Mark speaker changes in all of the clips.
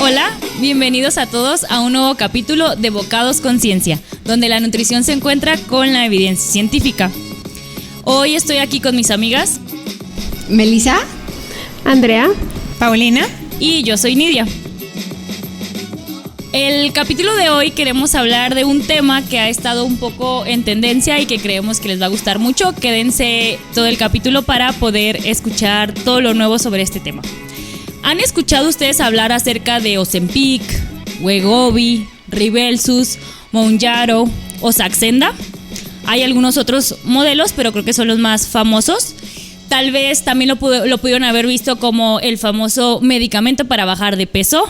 Speaker 1: Hola, bienvenidos a todos a un nuevo capítulo de Bocados con Ciencia, donde la nutrición se encuentra con la evidencia científica. Hoy estoy aquí con mis amigas
Speaker 2: Melissa,
Speaker 3: Andrea,
Speaker 4: Paulina
Speaker 1: y yo soy Nidia. El capítulo de hoy queremos hablar de un tema que ha estado un poco en tendencia y que creemos que les va a gustar mucho. Quédense todo el capítulo para poder escuchar todo lo nuevo sobre este tema. ¿Han escuchado ustedes hablar acerca de Ozempic, Wegovy, Rybelsus, Mounjaro o Saxenda? Hay algunos otros modelos, pero creo que son los más famosos. Tal vez también lo pudieron haber visto como el famoso medicamento para bajar de peso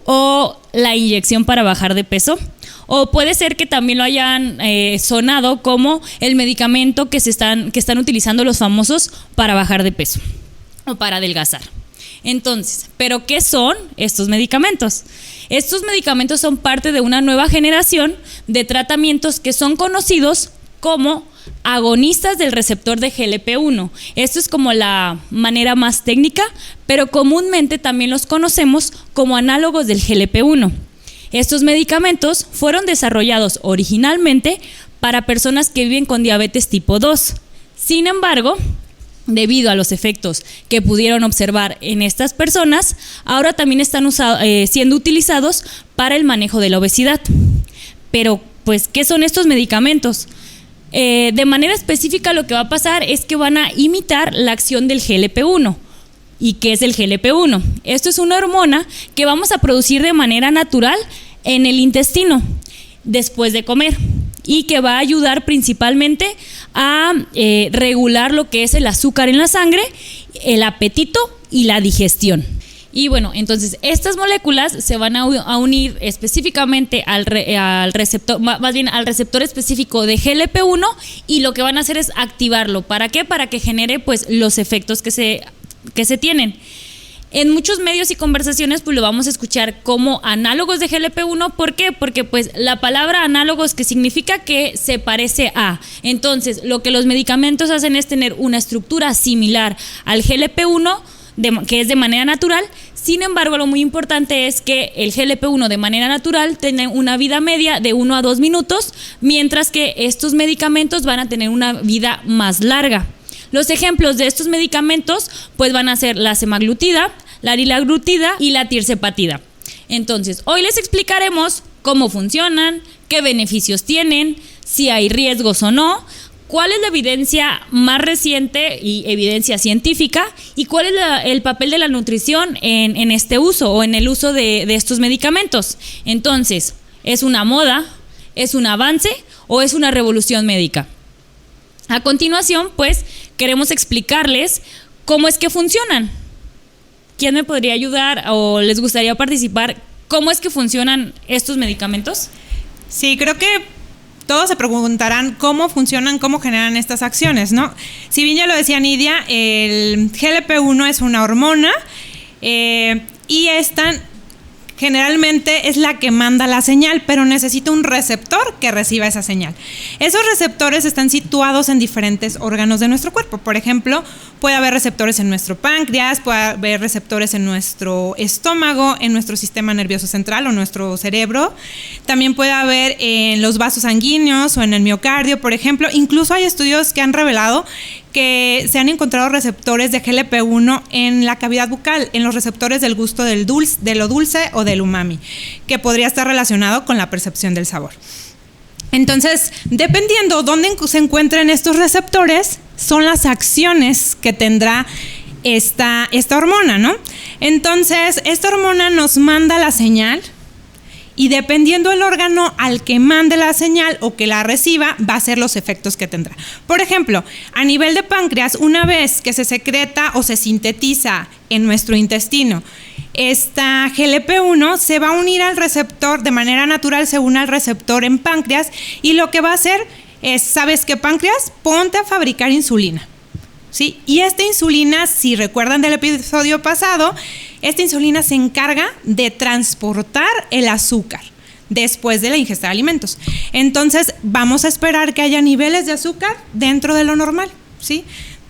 Speaker 1: o la inyección para bajar de peso. O puede ser que también lo hayan sonado como el medicamento que están utilizando los famosos para bajar de peso o para adelgazar. Entonces, ¿pero qué son estos medicamentos? Estos medicamentos son parte de una nueva generación de tratamientos que son conocidos como agonistas del receptor de GLP-1. Esto es como la manera más técnica, pero comúnmente también los conocemos como análogos del GLP-1. Estos medicamentos fueron desarrollados originalmente para personas que viven con diabetes tipo 2. Sin embargo, debido a los efectos que pudieron observar en estas personas, ahora también están siendo utilizados para el manejo de la obesidad. Pero, pues, ¿qué son estos medicamentos? De manera específica, lo que va a pasar es que van a imitar la acción del GLP-1. ¿Y qué es el GLP-1? Esto es una hormona que vamos a producir de manera natural en el intestino después de comer y que va a ayudar principalmente a regular lo que es el azúcar en la sangre, el apetito y la digestión. Y bueno, entonces estas moléculas se van a unir específicamente al receptor, más bien al receptor específico de GLP-1, y lo que van a hacer es activarlo. ¿Para qué? Para que genere pues los efectos que se tienen. En muchos medios y conversaciones pues lo vamos a escuchar como análogos de GLP-1. ¿Por qué? Porque pues la palabra análogos, que significa que se parece a. Entonces, lo que los medicamentos hacen es tener una estructura similar al GLP-1, que es de manera natural. Sin embargo, lo muy importante es que el GLP-1 de manera natural tiene una vida media de 1 a 2 minutos, mientras que estos medicamentos van a tener una vida más larga. Los ejemplos de estos medicamentos pues van a ser la semaglutida, la liraglutida y la tirzepatida. Entonces, hoy les explicaremos cómo funcionan, qué beneficios tienen, si hay riesgos o no, cuál es la evidencia más reciente y evidencia científica, y cuál es el papel de la nutrición en este uso o en el uso de estos medicamentos. Entonces, ¿es una moda? ¿Es un avance? ¿O es una revolución médica? A continuación, pues, queremos explicarles cómo es que funcionan. ¿Quién me podría ayudar o les gustaría participar? ¿Cómo es que funcionan estos medicamentos?
Speaker 4: Sí, creo que todos se preguntarán cómo funcionan, cómo generan estas acciones, ¿no? Si bien ya lo decía Nidia, el GLP-1 es una hormona y esta generalmente es la que manda la señal, pero necesita un receptor que reciba esa señal. Esos receptores están situados en diferentes órganos de nuestro cuerpo. Por ejemplo, puede haber receptores en nuestro páncreas, puede haber receptores en nuestro estómago, en nuestro sistema nervioso central o nuestro cerebro. También puede haber en los vasos sanguíneos o en el miocardio, por ejemplo. Incluso hay estudios que han revelado que se han encontrado receptores de GLP-1 en la cavidad bucal, en los receptores del gusto de lo dulce o del umami, que podría estar relacionado con la percepción del sabor. Entonces, dependiendo dónde se encuentren estos receptores, son las acciones que tendrá esta hormona, ¿no? Entonces, esta hormona nos manda la señal, y dependiendo del órgano al que mande la señal o que la reciba, va a ser los efectos que tendrá. Por ejemplo, a nivel de páncreas, una vez que se secreta o se sintetiza en nuestro intestino esta GLP-1, se va a unir al receptor de manera natural, se une al receptor en páncreas, y lo que va a hacer es, ¿sabes qué, páncreas? Ponte a fabricar insulina. ¿Sí? Y esta insulina, si recuerdan del episodio pasado, esta insulina se encarga de transportar el azúcar después de la ingesta de alimentos. Entonces, vamos a esperar que haya niveles de azúcar dentro de lo normal, ¿sí?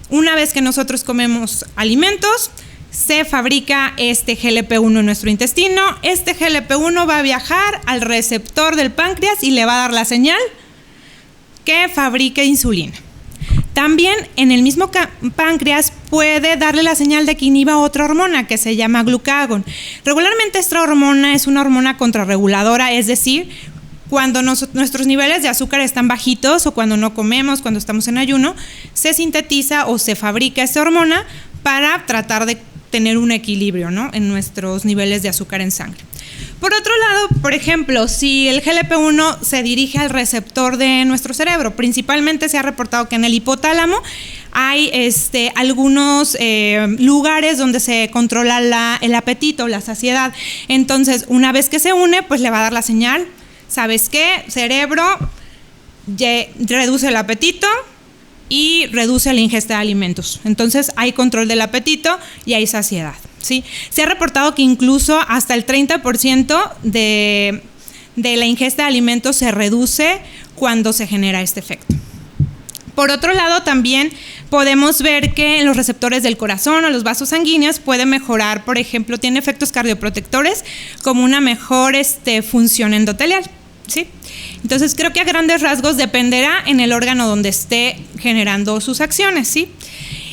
Speaker 4: Una vez que nosotros comemos alimentos, se fabrica este GLP-1 en nuestro intestino. Este GLP-1 va a viajar al receptor del páncreas y le va a dar la señal que fabrique insulina. También en el mismo páncreas puede darle la señal de que inhiba otra hormona que se llama glucagón. Regularmente esta hormona es una hormona contrarreguladora, es decir, cuando nuestros niveles de azúcar están bajitos o cuando no comemos, cuando estamos en ayuno, se sintetiza o se fabrica esta hormona para tratar de tener un equilibrio, ¿no?, en nuestros niveles de azúcar en sangre. Por otro lado, por ejemplo, si el GLP-1 se dirige al receptor de nuestro cerebro, principalmente se ha reportado que en el hipotálamo hay algunos lugares donde se controla el apetito, la saciedad. Entonces, una vez que se une, pues le va a dar la señal, ¿sabes qué? Cerebro, reduce el apetito y reduce la ingesta de alimentos. Entonces, hay control del apetito y hay saciedad, ¿sí? Se ha reportado que incluso hasta el 30% de la ingesta de alimentos se reduce cuando se genera este efecto. Por otro lado, también podemos ver que en los receptores del corazón o los vasos sanguíneos puede mejorar, por ejemplo, tiene efectos cardioprotectores como una mejor función endotelial, ¿sí? Entonces, creo que a grandes rasgos dependerá en el órgano donde esté generando sus acciones, ¿sí?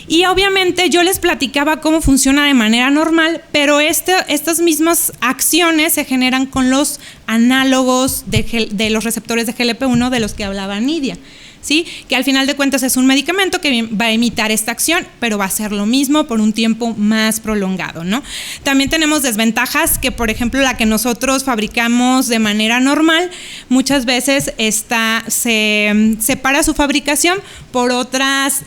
Speaker 4: Y obviamente yo les platicaba cómo funciona de manera normal, pero estas mismas acciones se generan con los análogos de los receptores de GLP-1 de los que hablaba Nidia, ¿sí? Que al final de cuentas es un medicamento que va a imitar esta acción, pero va a ser lo mismo por un tiempo más prolongado, ¿no? También tenemos desventajas que, por ejemplo, la que nosotros fabricamos de manera normal, muchas veces se separa su fabricación por otras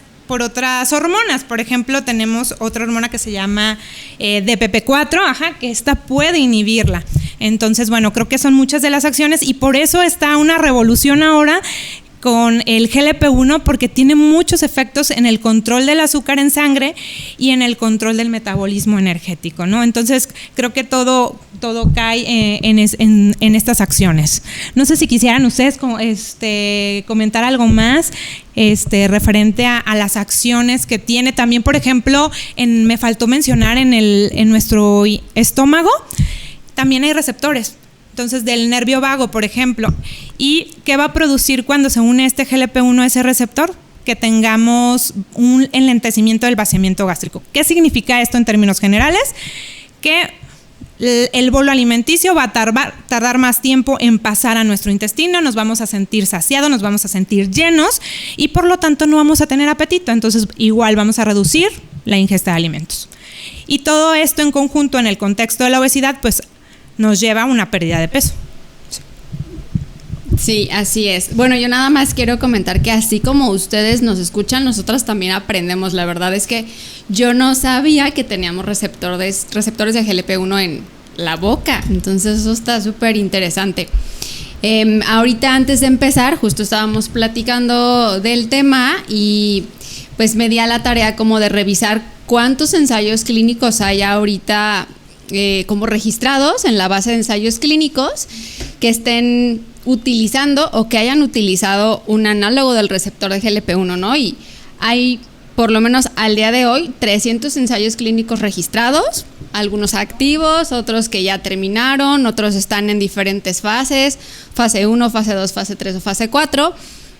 Speaker 4: hormonas. Por ejemplo, tenemos otra hormona que se llama DPP4, que esta puede inhibirla. Entonces, bueno, creo que son muchas de las acciones y por eso está una revolución ahora con el GLP-1, porque tiene muchos efectos en el control del azúcar en sangre y en el control del metabolismo energético, ¿no? Entonces, creo que todo cae en estas acciones. No sé si quisieran ustedes comentar algo más referente a las acciones que tiene. También, por ejemplo, me faltó mencionar en nuestro estómago, también hay receptores. Entonces, del nervio vago, por ejemplo. ¿Y qué va a producir cuando se une este GLP-1 a ese receptor? Que tengamos un enlentecimiento del vaciamiento gástrico. ¿Qué significa esto en términos generales? Que el bolo alimenticio va a tardar más tiempo en pasar a nuestro intestino, nos vamos a sentir saciados, nos vamos a sentir llenos y por lo tanto no vamos a tener apetito. Entonces, igual vamos a reducir la ingesta de alimentos. Y todo esto en conjunto en el contexto de la obesidad, pues nos lleva a una pérdida de peso.
Speaker 2: Sí, así es. Bueno, yo nada más quiero comentar que así como ustedes nos escuchan, nosotras también aprendemos. La verdad es que yo no sabía que teníamos receptores de GLP-1 en la boca. Entonces eso está súper interesante. Ahorita antes de empezar, justo estábamos platicando del tema y pues me di a la tarea como de revisar cuántos ensayos clínicos hay ahorita como registrados en la base de ensayos clínicos que estén utilizando o que hayan utilizado un análogo del receptor de GLP-1, ¿no? Y hay, por lo menos al día de hoy, 300 ensayos clínicos registrados, algunos activos, otros que ya terminaron, otros están en diferentes fases, fase 1, fase 2, fase 3 o fase 4.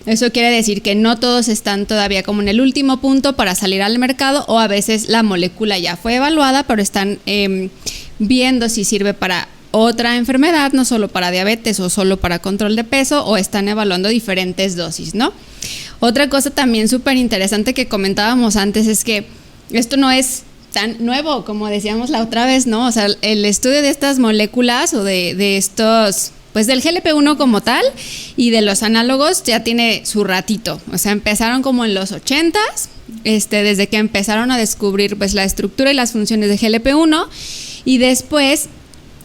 Speaker 2: Eso quiere decir que no todos están todavía como en el último punto para salir al mercado, o a veces la molécula ya fue evaluada, pero están viendo si sirve para otra enfermedad, no solo para diabetes o solo para control de peso, o están evaluando diferentes dosis, ¿no? Otra cosa también súper interesante que comentábamos antes es que esto no es tan nuevo como decíamos la otra vez, ¿no? O sea, el estudio de estas moléculas o de estos, pues del GLP-1 como tal y de los análogos ya tiene su ratito. O sea, empezaron como en los 80s, desde que empezaron a descubrir pues la estructura y las funciones de GLP-1, y después,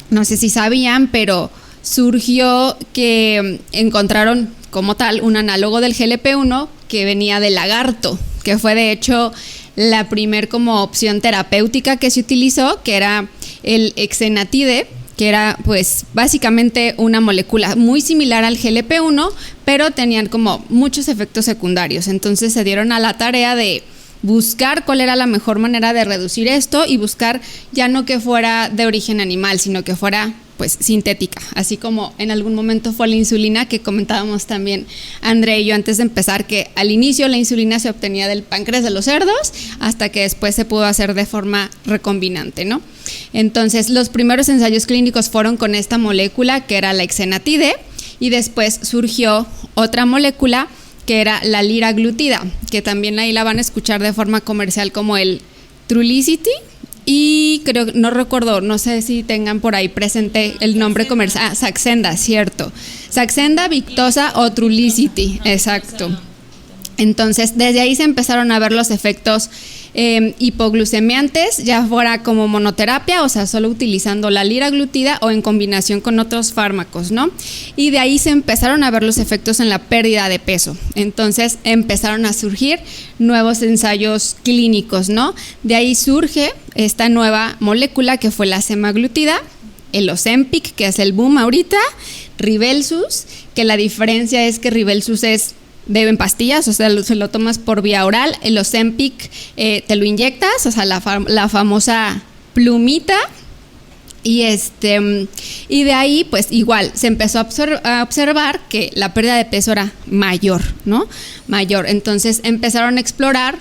Speaker 2: no sé si sabían, pero surgió que encontraron como tal un análogo del GLP-1 que venía del lagarto, que fue de hecho la primer como opción terapéutica que se utilizó, que era el exenatide, que era pues básicamente una molécula muy similar al GLP-1, pero tenían como muchos efectos secundarios. Entonces se dieron a la tarea de buscar cuál era la mejor manera de reducir esto y buscar ya no que fuera de origen animal, sino que fuera pues sintética, así como en algún momento fue la insulina, que comentábamos también André y yo antes de empezar, que al inicio la insulina se obtenía del páncreas de los cerdos hasta que después se pudo hacer de forma recombinante, ¿no? Entonces los primeros ensayos clínicos fueron con esta molécula que era la exenatide, y después surgió otra molécula que era la liraglutida, que también ahí la van a escuchar de forma comercial como el Trulicity. Y creo, no recuerdo, no sé si tengan por ahí presente el nombre comercial. Saxenda, cierto. Saxenda, Victoza o Trulicity, exacto. Entonces, desde ahí se empezaron a ver los efectos hipoglucemiantes, ya fuera como monoterapia, o sea, solo utilizando la liraglutida o en combinación con otros fármacos, ¿no? Y de ahí se empezaron a ver los efectos en la pérdida de peso. Entonces, empezaron a surgir nuevos ensayos clínicos, ¿no? De ahí surge esta nueva molécula que fue la semaglutida, el Ozempic, que es el boom ahorita, Rybelsus, que la diferencia es que Rybelsus es en pastillas, o sea, se lo tomas por vía oral. El Ozempic te lo inyectas, o sea, la famosa plumita. Y de ahí, pues igual, se empezó a observar que la pérdida de peso era mayor, ¿no? Mayor. Entonces empezaron a explorar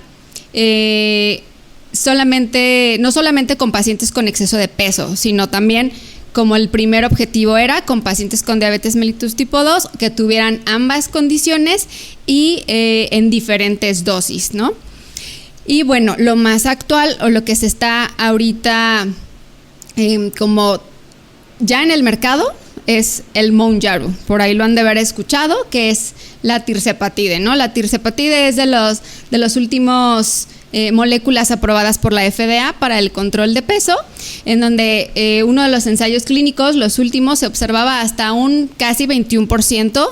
Speaker 2: no solamente con pacientes con exceso de peso, sino también, como el primer objetivo era con pacientes con diabetes mellitus tipo 2, que tuvieran ambas condiciones y en diferentes dosis, ¿no? Y bueno, lo más actual o lo que se está ahorita como ya en el mercado es el Mounjaro. Por ahí lo han de haber escuchado, que es la tirzepatide, ¿no? La tirzepatide es de los últimos moléculas aprobadas por la FDA para el control de peso, en donde uno de los ensayos clínicos, los últimos, se observaba hasta un casi 21%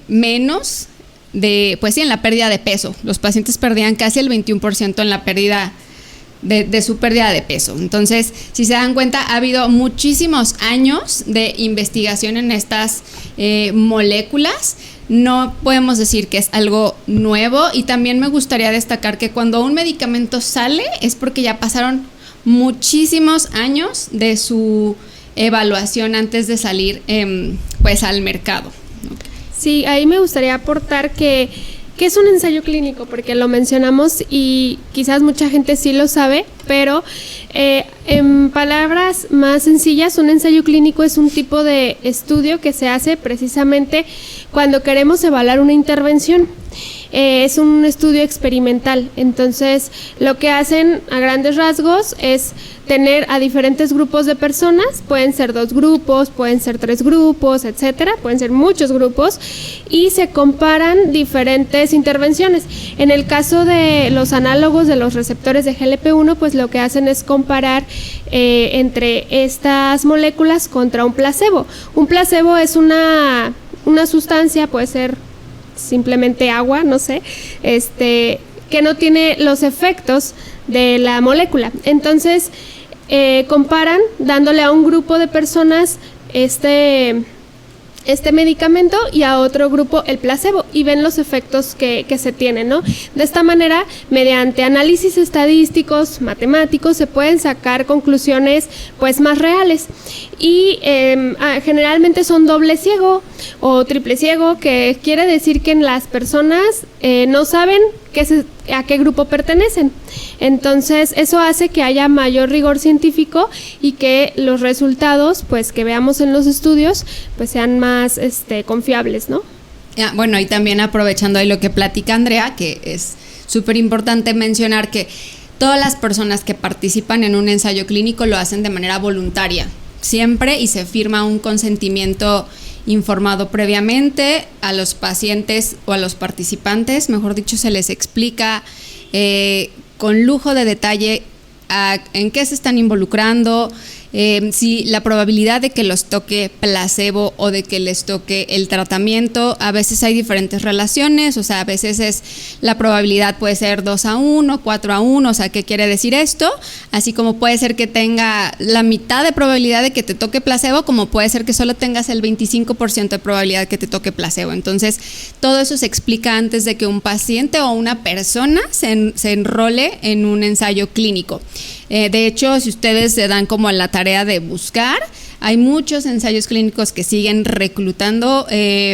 Speaker 2: menos pues sí, en la pérdida de peso. Los pacientes perdían casi el 21% en la pérdida de su pérdida de peso. Entonces, si se dan cuenta, ha habido muchísimos años de investigación en estas moléculas. No podemos decir que es algo nuevo, y también me gustaría destacar que cuando un medicamento sale es porque ya pasaron muchísimos años de su evaluación antes de salir pues al mercado.
Speaker 3: Sí, ahí me gustaría aportar que es un ensayo clínico, porque lo mencionamos y quizás mucha gente sí lo sabe, pero en palabras más sencillas, un ensayo clínico es un tipo de estudio que se hace precisamente cuando queremos evaluar una intervención. Es un estudio experimental. Entonces, lo que hacen a grandes rasgos es tener a diferentes grupos de personas, pueden ser 2 grupos, pueden ser 3 grupos, etcétera, pueden ser muchos grupos, y se comparan diferentes intervenciones. En el caso de los análogos de los receptores de GLP-1, pues lo que hacen es comparar entre estas moléculas contra un placebo. Un placebo es una sustancia, puede ser simplemente agua, no sé, que no tiene los efectos de la molécula. Entonces, comparan dándole a un grupo de personas este medicamento y a otro grupo el placebo, y ven los efectos que se tienen, ¿no? De esta manera, mediante análisis estadísticos, matemáticos, se pueden sacar conclusiones pues más reales, y generalmente son doble ciego o triple ciego, que quiere decir que las personas no saben a qué grupo pertenecen. Entonces, eso hace que haya mayor rigor científico y que los resultados, pues, que veamos en los estudios, pues sean más confiables, ¿no?
Speaker 2: Bueno, y también aprovechando ahí lo que platica Andrea, que es súper importante mencionar que todas las personas que participan en un ensayo clínico lo hacen de manera voluntaria, siempre, y se firma un consentimiento informado previamente a los pacientes o a los participantes, mejor dicho, se les explica con lujo de detalle en qué se están involucrando, si la probabilidad de que los toque placebo o de que les toque el tratamiento, a veces hay diferentes relaciones, o sea, a veces la probabilidad puede ser 2-1, 4-1, o sea, ¿qué quiere decir esto? Así como puede ser que tenga la mitad de probabilidad de que te toque placebo, como puede ser que solo tengas el 25% de probabilidad que te toque placebo. Entonces, todo eso se explica antes de que un paciente o una persona se enrole en un ensayo clínico. De hecho, si ustedes se dan como la tarea de buscar, hay muchos ensayos clínicos que siguen reclutando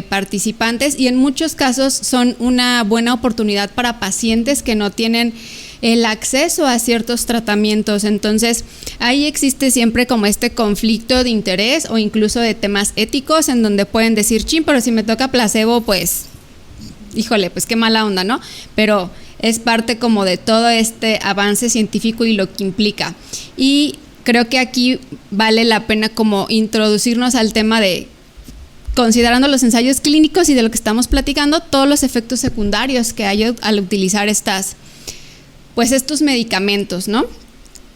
Speaker 2: participantes y en muchos casos son una buena oportunidad para pacientes que no tienen el acceso a ciertos tratamientos. Entonces, ahí existe siempre como este conflicto de interés o incluso de temas éticos en donde pueden decir, chin, pero si me toca placebo, pues, híjole, pues qué mala onda, ¿no? Pero es parte como de todo este avance científico y lo que implica. Y creo que aquí vale la pena como introducirnos al tema de, considerando los ensayos clínicos y de lo que estamos platicando, todos los efectos secundarios que hay al utilizar estos medicamentos, ¿no?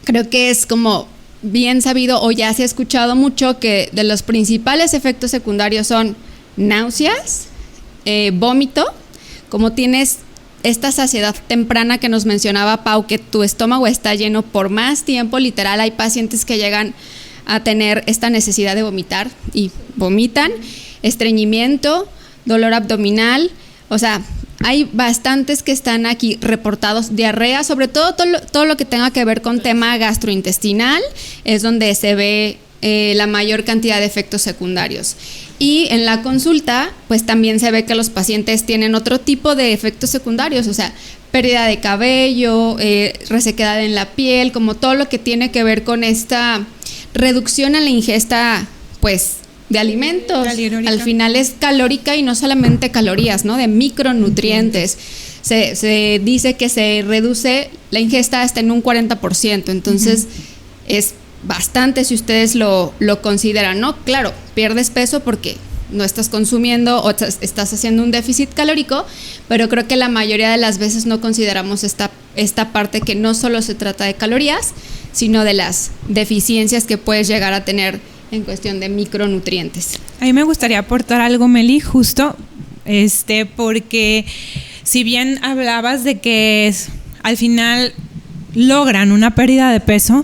Speaker 2: Creo que es como bien sabido o ya se ha escuchado mucho que de los principales efectos secundarios son náuseas, vómito, como tienes esta saciedad temprana que nos mencionaba Pau, que tu estómago está lleno por más tiempo, literal, hay pacientes que llegan a tener esta necesidad de vomitar y vomitan, estreñimiento, dolor abdominal, o sea, hay bastantes que están aquí reportados, diarrea, sobre todo todo lo que tenga que ver con tema gastrointestinal, es donde se ve la mayor cantidad de efectos secundarios. Y en la consulta, pues también se ve que los pacientes tienen otro tipo de efectos secundarios, o sea, pérdida de cabello, resequedad en la piel, como todo lo que tiene que ver con esta reducción en la ingesta, pues, de alimentos. Calórica. Al final es calórica y no solamente calorías, ¿no? De micronutrientes. Se dice que se reduce la ingesta hasta en un 40%, entonces es bastante si ustedes lo consideran, ¿no? Claro, pierdes peso porque no estás consumiendo o estás haciendo un déficit calórico, pero creo que la mayoría de las veces no consideramos esta parte que no solo se trata de calorías, sino de las deficiencias que puedes llegar a tener en cuestión de micronutrientes.
Speaker 4: A mí me gustaría aportar algo, Meli, justo, porque si bien hablabas de que al final logran una pérdida de peso,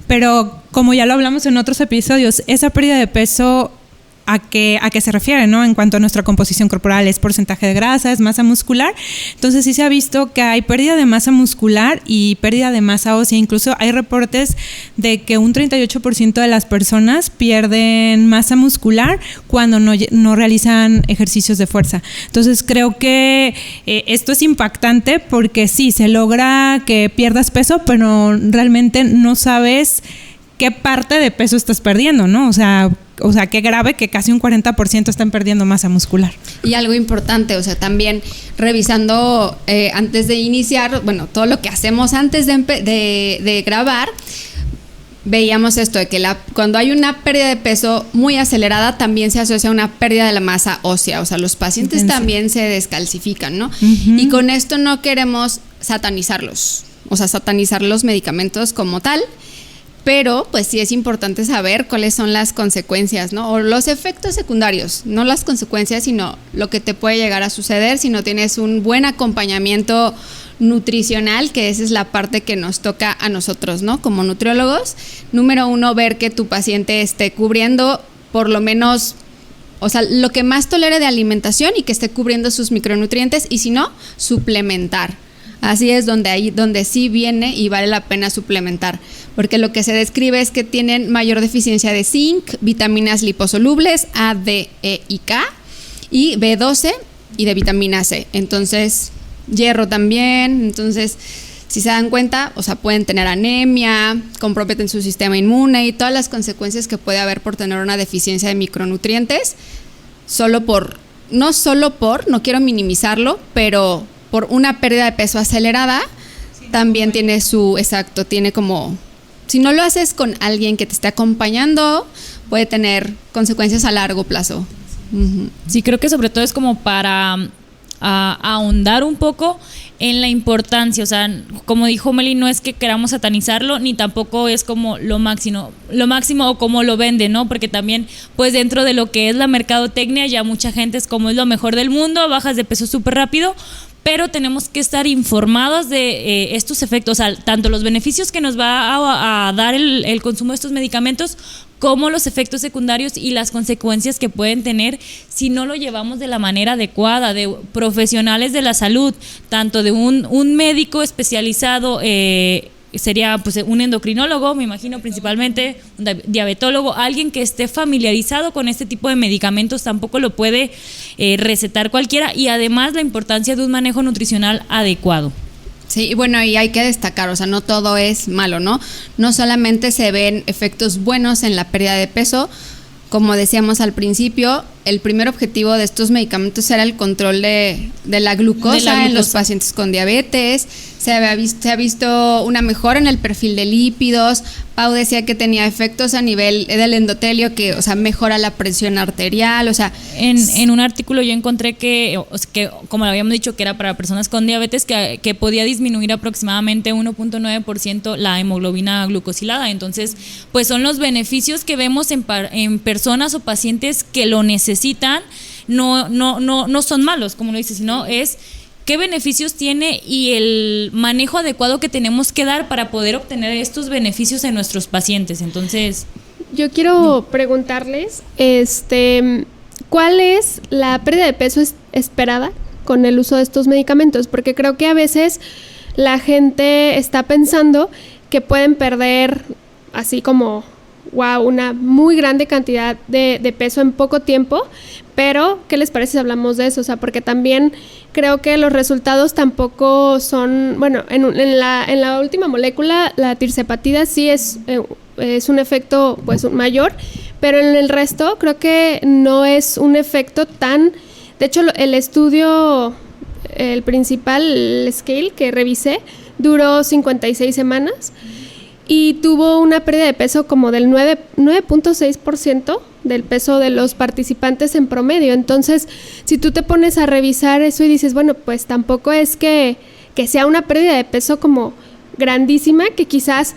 Speaker 4: pero como ya lo hablamos en otros episodios, esa pérdida de peso ¿a qué se refiere, ¿no? En cuanto a nuestra composición corporal, es porcentaje de grasa, es masa muscular. Entonces sí se ha visto que hay pérdida de masa muscular y pérdida de masa ósea. Incluso hay reportes de que un 38% de las personas pierden masa muscular cuando no realizan ejercicios de fuerza. Entonces creo que esto es impactante porque sí, se logra que pierdas peso, pero realmente no sabes qué parte de peso estás perdiendo, ¿no? O sea, qué grave que casi un 40% están perdiendo masa muscular.
Speaker 2: Y algo importante, o sea, también revisando antes de iniciar, bueno, todo lo que hacemos antes de grabar, veíamos esto de que cuando hay una pérdida de peso muy acelerada, también se asocia a una pérdida de la masa ósea, o sea, los pacientes también se descalcifican, ¿no? Y con esto no queremos satanizarlos, o sea, satanizar los medicamentos como tal, pero pues sí es importante saber cuáles son las consecuencias, ¿no? O los efectos secundarios, no las consecuencias, sino lo que te puede llegar a suceder si no tienes un buen acompañamiento nutricional, que esa es la parte que nos toca a nosotros, ¿no? Como nutriólogos, número 1, ver que tu paciente esté cubriendo por lo menos, o sea, lo que más tolere de alimentación y que esté cubriendo sus micronutrientes, y si no, suplementar. Así es donde sí viene y vale la pena suplementar, porque lo que se describe es que tienen mayor deficiencia de zinc, vitaminas liposolubles A, D, E y K, y B12 y de vitamina C. Entonces, hierro también. Entonces, si se dan cuenta, o sea, pueden tener anemia, comprometen su sistema inmune y todas las consecuencias que puede haber por tener una deficiencia de micronutrientes, no quiero minimizarlo, pero por una pérdida de peso acelerada, también tiene tiene como, si no lo haces con alguien que te esté acompañando, puede tener consecuencias a largo plazo.
Speaker 1: Sí, creo que sobre todo es como para a ahondar un poco en la importancia. O sea, como dijo Meli, no es que queramos satanizarlo, ni tampoco es como lo máximo o como lo venden, ¿no? Porque también, pues dentro de lo que es la mercadotecnia, ya mucha gente es como es lo mejor del mundo, bajas de peso súper rápido, pero tenemos que estar informados de estos efectos, o sea, tanto los beneficios que nos va a dar el consumo de estos medicamentos, como los efectos secundarios y las consecuencias que pueden tener si no lo llevamos de la manera adecuada, de profesionales de la salud, tanto de un médico especializado, sería pues un endocrinólogo, me imagino principalmente, un diabetólogo, alguien que esté familiarizado con este tipo de medicamentos. Tampoco lo puede recetar cualquiera, y además la importancia de un manejo nutricional adecuado.
Speaker 2: Sí, bueno, y hay que destacar, o sea, no todo es malo, ¿no? No solamente se ven efectos buenos en la pérdida de peso, como decíamos al principio, el primer objetivo de estos medicamentos era el control de la glucosa en los pacientes con diabetes. Se ha visto una mejora en el perfil de lípidos. Pau decía que tenía efectos a nivel del endotelio, que, o sea, mejora la presión arterial, o sea...
Speaker 1: En un artículo yo encontré que, como lo habíamos dicho, que era para personas con diabetes, que podía disminuir aproximadamente 1.9% la hemoglobina glucosilada. Entonces, pues son los beneficios que vemos en personas o pacientes que lo necesitan. No son malos, como lo dice, sino es... ¿qué beneficios tiene y el manejo adecuado que tenemos que dar para poder obtener estos beneficios en nuestros pacientes? Entonces,
Speaker 3: yo quiero preguntarles, ¿cuál es la pérdida de peso esperada con el uso de estos medicamentos? Porque creo que a veces la gente está pensando que pueden perder así como, wow, una muy grande cantidad de peso en poco tiempo, pero ¿qué les parece si hablamos de eso? O sea, porque también creo que los resultados tampoco son, bueno, en la última molécula, la tirzepatida, sí es un efecto pues mayor, pero en el resto creo que no es un efecto tan... De hecho, el estudio, el principal, el scale que revisé, duró 56 semanas y tuvo una pérdida de peso como del 9.6% del peso de los participantes en promedio. Entonces, si tú te pones a revisar eso y dices, bueno, pues tampoco es que sea una pérdida de peso como grandísima, que quizás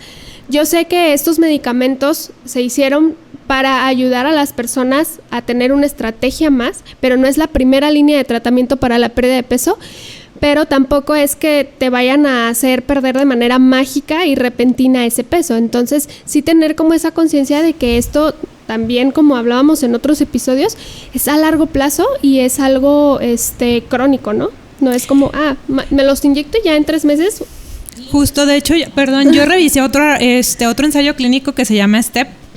Speaker 3: yo sé que estos medicamentos se hicieron para ayudar a las personas a tener una estrategia más, pero no es la primera línea de tratamiento para la pérdida de peso, pero tampoco es que te vayan a hacer perder de manera mágica y repentina ese peso. Entonces, sí tener como esa conciencia de que esto también, como hablábamos en otros episodios, es a largo plazo y es algo crónico, ¿no? No es como, me los inyecto ya en 3 meses.
Speaker 4: Justo, de hecho, yo revisé otro ensayo clínico que se llama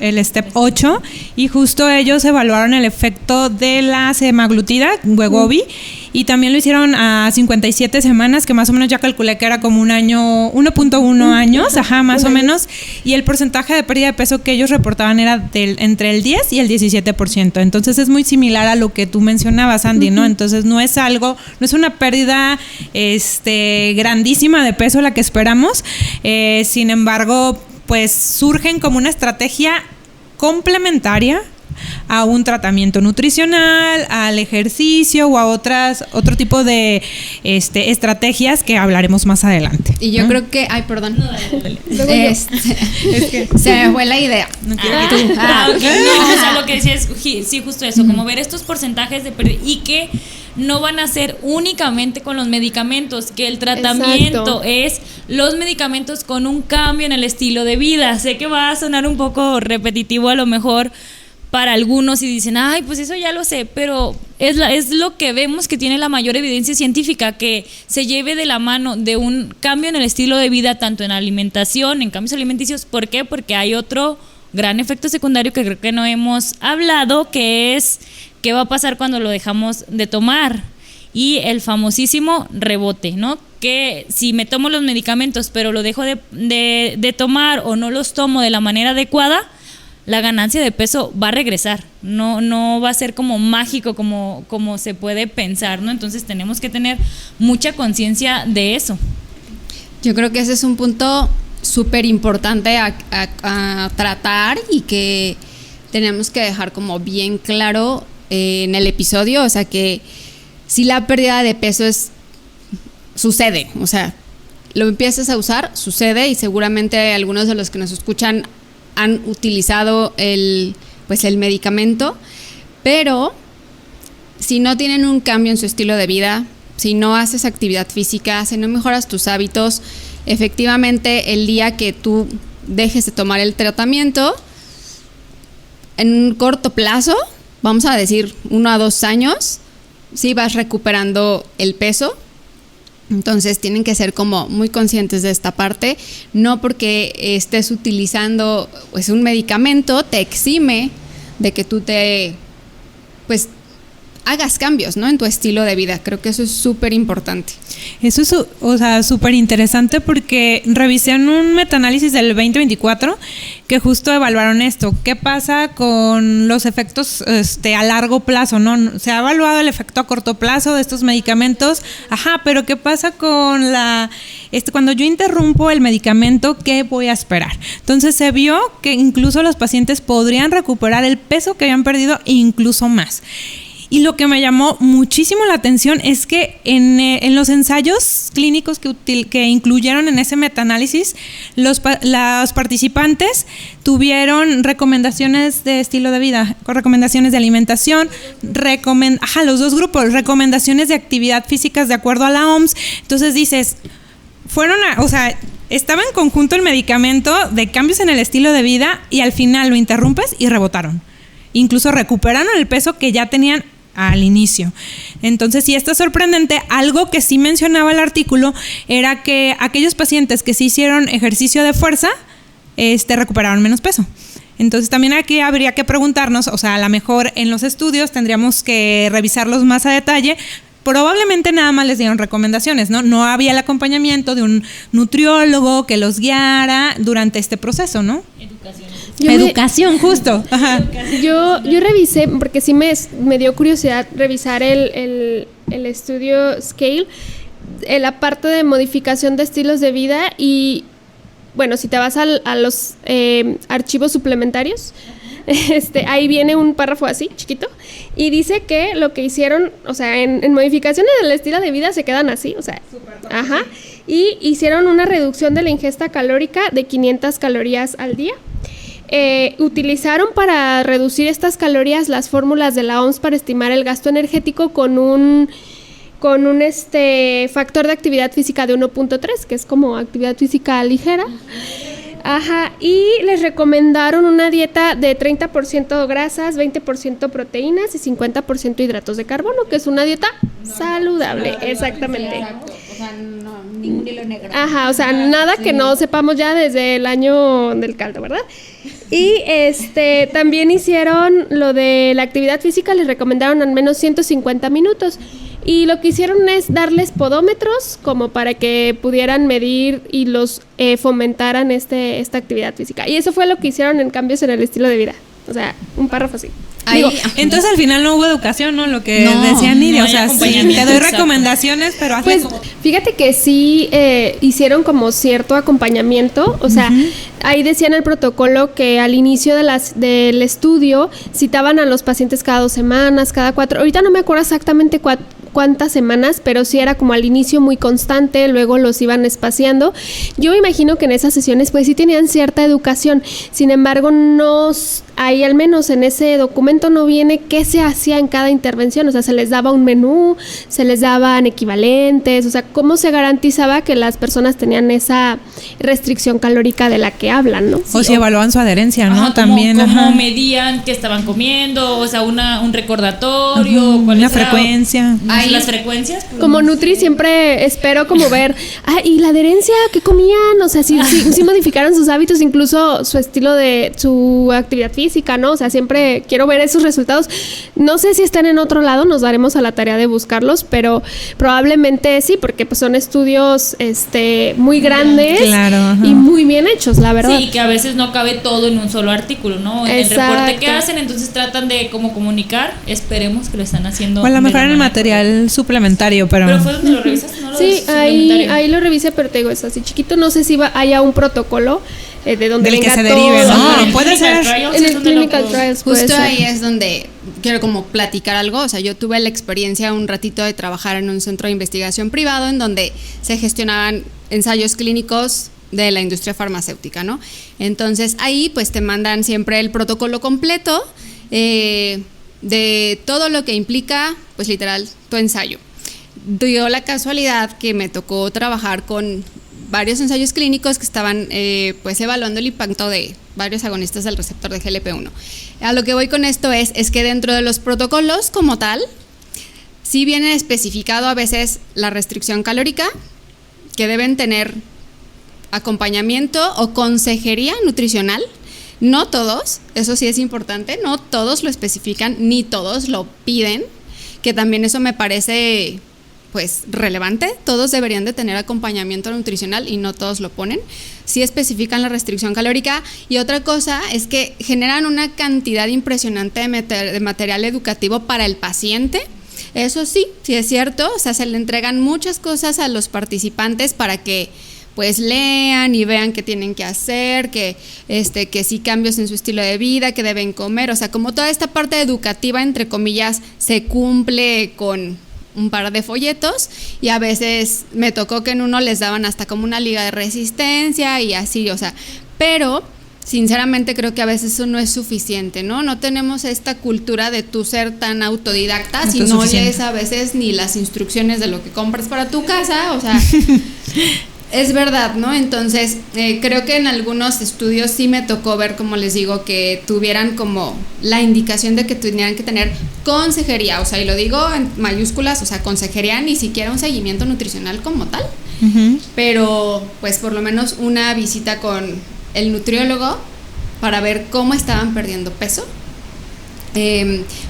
Speaker 4: el STEP 8, y justo ellos evaluaron el efecto de la semaglutida, Wegovy, y también lo hicieron a 57 semanas, que más o menos ya calculé que era como 1.1 años, más o menos, y el porcentaje de pérdida de peso que ellos reportaban era entre el 10 y el 17%, entonces es muy similar a lo que tú mencionabas, Andy, ¿no? Entonces no es una pérdida grandísima de peso la que esperamos, sin embargo, pues surgen como una estrategia complementaria a un tratamiento nutricional, al ejercicio o a otro tipo de estrategias que hablaremos más adelante.
Speaker 2: Y yo creo que, perdón. No, dale. Se me fue la idea.
Speaker 1: No, o sea, lo que decía es sí, justo eso, como ver estos porcentajes de pérdida y que no van a ser únicamente con los medicamentos, que el tratamiento es los medicamentos con un cambio en el estilo de vida. Sé que va a sonar un poco repetitivo a lo mejor para algunos y dicen, pues eso ya lo sé, pero es lo que vemos que tiene la mayor evidencia científica, que se lleve de la mano de un cambio en el estilo de vida, tanto en alimentación, en cambios alimenticios. ¿Por qué? Porque hay otro gran efecto secundario que creo que no hemos hablado, que es qué va a pasar cuando lo dejamos de tomar, y el famosísimo rebote, ¿no? Que si me tomo los medicamentos pero lo dejo de tomar o no los tomo de la manera adecuada, la ganancia de peso va a regresar, no va a ser como mágico como se puede pensar, ¿no? Entonces tenemos que tener mucha conciencia de eso.
Speaker 2: Yo creo que ese es un punto súper importante a tratar y que tenemos que dejar como bien claro en el episodio, o sea, que si la pérdida de peso sucede, o sea, lo empiezas a usar, sucede, y seguramente algunos de los que nos escuchan han utilizado el medicamento, pero si no tienen un cambio en su estilo de vida, si no haces actividad física, si no mejoras tus hábitos, efectivamente el día que tú dejes de tomar el tratamiento, en un corto plazo, vamos a decir 1 a 2 años, sí vas recuperando el peso. Entonces tienen que ser como muy conscientes de esta parte. No porque estés utilizando pues un medicamento te exime de que tú hagas cambios, ¿no?, en tu estilo de vida. Creo que eso es súper importante.
Speaker 4: Eso es, o sea, súper interesante, porque revisé en un metaanálisis del 2024 que justo evaluaron esto. ¿Qué pasa con los efectos a largo plazo? ¿No? Se ha evaluado el efecto a corto plazo de estos medicamentos. Ajá, pero ¿qué pasa con cuando yo interrumpo el medicamento? ¿Qué voy a esperar? Entonces se vio que incluso los pacientes podrían recuperar el peso que habían perdido e incluso más. Y lo que me llamó muchísimo la atención es que en los ensayos clínicos que incluyeron en ese metaanálisis, los participantes tuvieron recomendaciones de estilo de vida, recomendaciones de alimentación, los dos grupos, recomendaciones de actividad físicas de acuerdo a la OMS. Entonces dices, estaba en conjunto el medicamento de cambios en el estilo de vida, y al final lo interrumpes y rebotaron. Incluso recuperaron el peso que ya tenían al inicio. Entonces, sí, esto es sorprendente. Algo que sí mencionaba el artículo era que aquellos pacientes que sí hicieron ejercicio de fuerza, recuperaron menos peso. Entonces, también aquí habría que preguntarnos, o sea, a lo mejor en los estudios tendríamos que revisarlos más a detalle. Probablemente nada más les dieron recomendaciones, ¿no? No había el acompañamiento de un nutriólogo que los guiara durante este proceso, ¿no? Educación, justo. Ajá.
Speaker 3: Yo revisé, porque sí me dio curiosidad revisar el estudio Scale, la parte de modificación de estilos de vida, y bueno, si te vas a los archivos suplementarios, ahí viene un párrafo así, chiquito, y dice que lo que hicieron, o sea, en modificaciones del estilo de vida se quedan así, o sea, ajá, y hicieron una reducción de la ingesta calórica de 500 calorías al día. Utilizaron para reducir estas calorías las fórmulas de la OMS para estimar el gasto energético con un factor de actividad física de 1.3, que es como actividad física ligera. Ajá, y les recomendaron una dieta de 30% grasas, 20% proteínas y 50% hidratos de carbono, que es una dieta saludable, exactamente.
Speaker 5: O sea, no, ningún hilo negro.
Speaker 3: Ajá, o sea, nada que no sepamos ya desde el año del caldo, ¿verdad? Y también hicieron lo de la actividad física, les recomendaron al menos 150 minutos. Y lo que hicieron es darles podómetros como para que pudieran medir y los fomentaran esta actividad física. Y eso fue lo que hicieron en cambios en el estilo de vida. O sea, un párrafo así.
Speaker 4: Entonces al final no hubo educación, ¿no? Lo que decía Nidia, o sea, sí, te doy recomendaciones, pero hazle como...
Speaker 3: Fíjate que sí hicieron como cierto acompañamiento, o sea, ahí decía en el protocolo que al inicio del estudio citaban a los pacientes cada 2 semanas, cada 4, ahorita no me acuerdo exactamente cuántas semanas, pero sí era como al inicio muy constante, luego los iban espaciando. Yo me imagino que en esas sesiones pues sí tenían cierta educación, sin embargo ahí al menos en ese documento no viene qué se hacía en cada intervención, o sea, se les daba un menú, se les daban equivalentes, o sea, cómo se garantizaba que las personas tenían esa restricción calórica de la que hablan, ¿no?
Speaker 4: O si evaluaban su adherencia, ¿no?
Speaker 1: Ajá,
Speaker 4: también.
Speaker 1: Cómo medían qué estaban comiendo, o sea, un recordatorio,
Speaker 4: una frecuencia.
Speaker 1: Las frecuencias. Pues,
Speaker 3: como Nutri siempre espero como ver, y la adherencia, ¿qué comían? O sea, si modificaron sus hábitos, incluso su estilo de su actividad física, ¿no? O sea, siempre quiero ver esos resultados. No sé si están en otro lado, nos daremos a la tarea de buscarlos, pero probablemente sí, porque pues son estudios muy grandes,
Speaker 4: claro,
Speaker 3: y muy bien hechos, la verdad.
Speaker 1: Sí, que a veces no cabe todo en un solo artículo, ¿no? En el reporte que hacen, entonces tratan de como comunicar, esperemos que lo están haciendo.
Speaker 4: O a lo mejor en el material suplementario, pero
Speaker 1: fue donde lo revisaste, ¿no?
Speaker 3: Sí, ahí lo revisé, pero te digo, es así chiquito, no sé si haya un protocolo de donde
Speaker 4: del que
Speaker 3: venga
Speaker 4: se
Speaker 3: todo.
Speaker 4: derive, ¿no?
Speaker 3: Ajá.
Speaker 4: Puede ser.
Speaker 3: En el clinical trials puede
Speaker 2: Justo
Speaker 3: ser.
Speaker 2: ahí es donde quiero como platicar algo. O sea, yo tuve la experiencia un ratito de trabajar en un centro de investigación privado en donde se gestionaban ensayos clínicos de la industria farmacéutica, ¿no? Entonces ahí pues te mandan siempre el protocolo completo de todo lo que implica, pues literal, tu ensayo. Dio la casualidad que me tocó trabajar con varios ensayos clínicos que estaban pues evaluando el impacto de varios agonistas del receptor de GLP-1. A lo que voy con esto es que dentro de los protocolos como tal, sí viene especificado a veces la restricción calórica, que deben tener acompañamiento o consejería nutricional. No todos, eso sí es importante, no todos lo especifican, ni todos lo piden, que también eso me parece pues relevante. Todos deberían de tener acompañamiento nutricional y no todos lo ponen. Sí especifican la restricción calórica, y otra cosa es que generan una cantidad impresionante de material educativo para el paciente. Eso sí es cierto, o sea, se le entregan muchas cosas a los participantes para que pues lean y vean qué tienen que hacer, que sí cambios en su estilo de vida, que deben comer, o sea, como toda esta parte educativa, entre comillas, se cumple con un par de folletos, y a veces me tocó que en uno les daban hasta como una liga de resistencia y así, o sea, pero sinceramente creo que a veces eso no es suficiente, ¿no? No tenemos esta cultura de tú ser tan autodidacta si no lees a veces ni las instrucciones de lo que compras para tu casa, o sea... Es verdad, ¿no? Entonces, creo que en algunos estudios sí me tocó ver, como les digo, que tuvieran como la indicación de que tuvieran que tener consejería, o sea, y lo digo en mayúsculas, o sea, consejería, ni siquiera un seguimiento nutricional como tal, pero pues por lo menos una visita con el nutriólogo para ver cómo estaban perdiendo peso.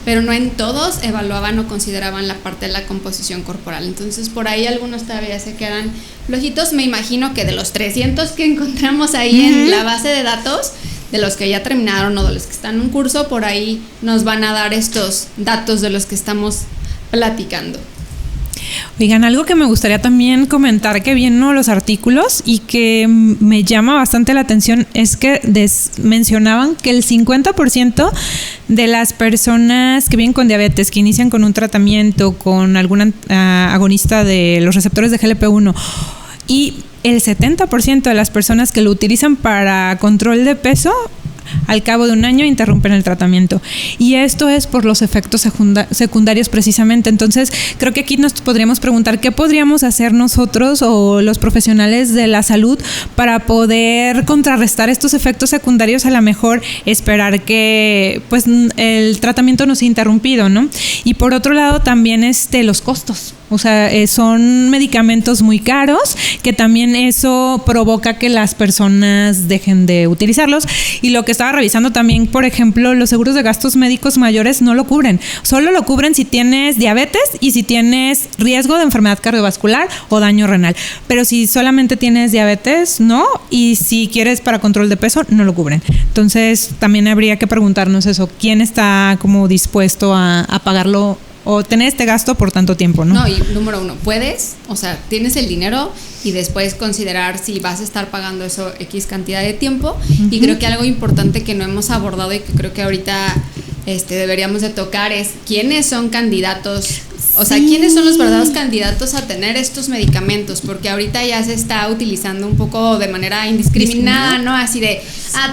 Speaker 2: Pero no en todos evaluaban o consideraban la parte de la composición corporal. Entonces por ahí algunos todavía se quedan flojitos. Me imagino que de los 300 que encontramos ahí en la base de datos, de los que ya terminaron o de los que están en un curso, por ahí nos van a dar estos datos de los que estamos platicando.
Speaker 4: Oigan, algo que me gustaría también comentar que vienen los artículos y que me llama bastante la atención es que mencionaban que el 50% de las personas que vienen con diabetes, que inician con un tratamiento con algún agonista de los receptores de GLP-1, y el 70% de las personas que lo utilizan para control de peso, al cabo de un año interrumpen el tratamiento, y esto es por los efectos secundarios precisamente. Entonces creo que aquí nos podríamos preguntar qué podríamos hacer nosotros o los profesionales de la salud para poder contrarrestar estos efectos secundarios, a lo mejor esperar que pues el tratamiento no sea interrumpido, ¿no? Y por otro lado también los costos. O sea, son medicamentos muy caros, que también eso provoca que las personas dejen de utilizarlos. Y lo que estaba revisando también, por ejemplo, los seguros de gastos médicos mayores no lo cubren. Solo lo cubren si tienes diabetes y si tienes riesgo de enfermedad cardiovascular o daño renal. Pero si solamente tienes diabetes, no. Y si quieres para control de peso, no lo cubren. Entonces, también habría que preguntarnos eso. ¿Quién está como dispuesto a pagarlo o tener este gasto por tanto tiempo, ¿no?
Speaker 2: No, y número uno, puedes, o sea, tienes el dinero, y después considerar si vas a estar pagando eso X cantidad de tiempo. Y creo que algo importante que no hemos abordado y que creo que ahorita deberíamos de tocar es quiénes son candidatos, o sea, quiénes son los verdaderos candidatos a tener estos medicamentos, porque ahorita ya se está utilizando un poco de manera indiscriminada, ¿no? Así de,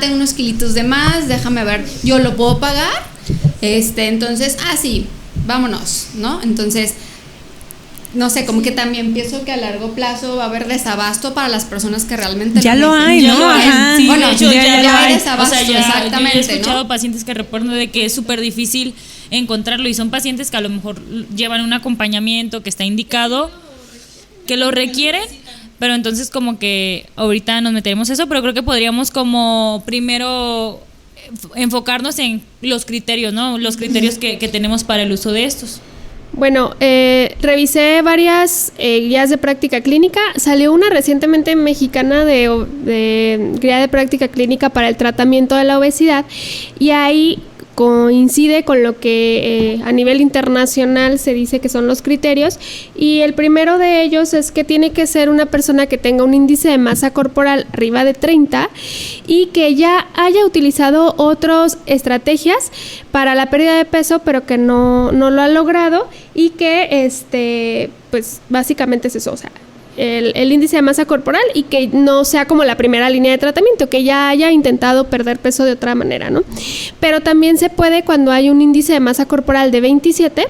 Speaker 2: tengo unos kilitos de más, déjame ver, yo lo puedo pagar, entonces, sí, vámonos, ¿no? Entonces, no sé, como que también pienso que a largo plazo va a haber desabasto para las personas que realmente
Speaker 4: ya lo hay, ¿no?
Speaker 1: Ya lo hay. Sí,
Speaker 2: bueno,
Speaker 1: de hecho,
Speaker 2: ya hay desabasto,
Speaker 1: o sea,
Speaker 2: exactamente,
Speaker 1: yo he escuchado
Speaker 2: ¿no?
Speaker 1: pacientes que reportan de que es súper difícil encontrarlo, y son pacientes que a lo mejor llevan un acompañamiento que está indicado, que lo requieren, pero entonces como que ahorita nos meteremos eso, pero creo que podríamos como primero enfocarnos en los criterios, ¿no? Los criterios que tenemos para el uso de estos.
Speaker 3: Bueno, revisé varias guías de práctica clínica. Salió una recientemente mexicana de guía de práctica clínica para el tratamiento de la obesidad, y ahí coincide con lo que a nivel internacional se dice que son los criterios, y el primero de ellos es que tiene que ser una persona que tenga un índice de masa corporal arriba de 30 y que ya haya utilizado otras estrategias para la pérdida de peso, pero que no lo ha logrado, y que pues básicamente es eso, o sea, el índice de masa corporal, y que no sea como la primera línea de tratamiento, que ya haya intentado perder peso de otra manera, ¿no? Pero también se puede cuando hay un índice de masa corporal de 27,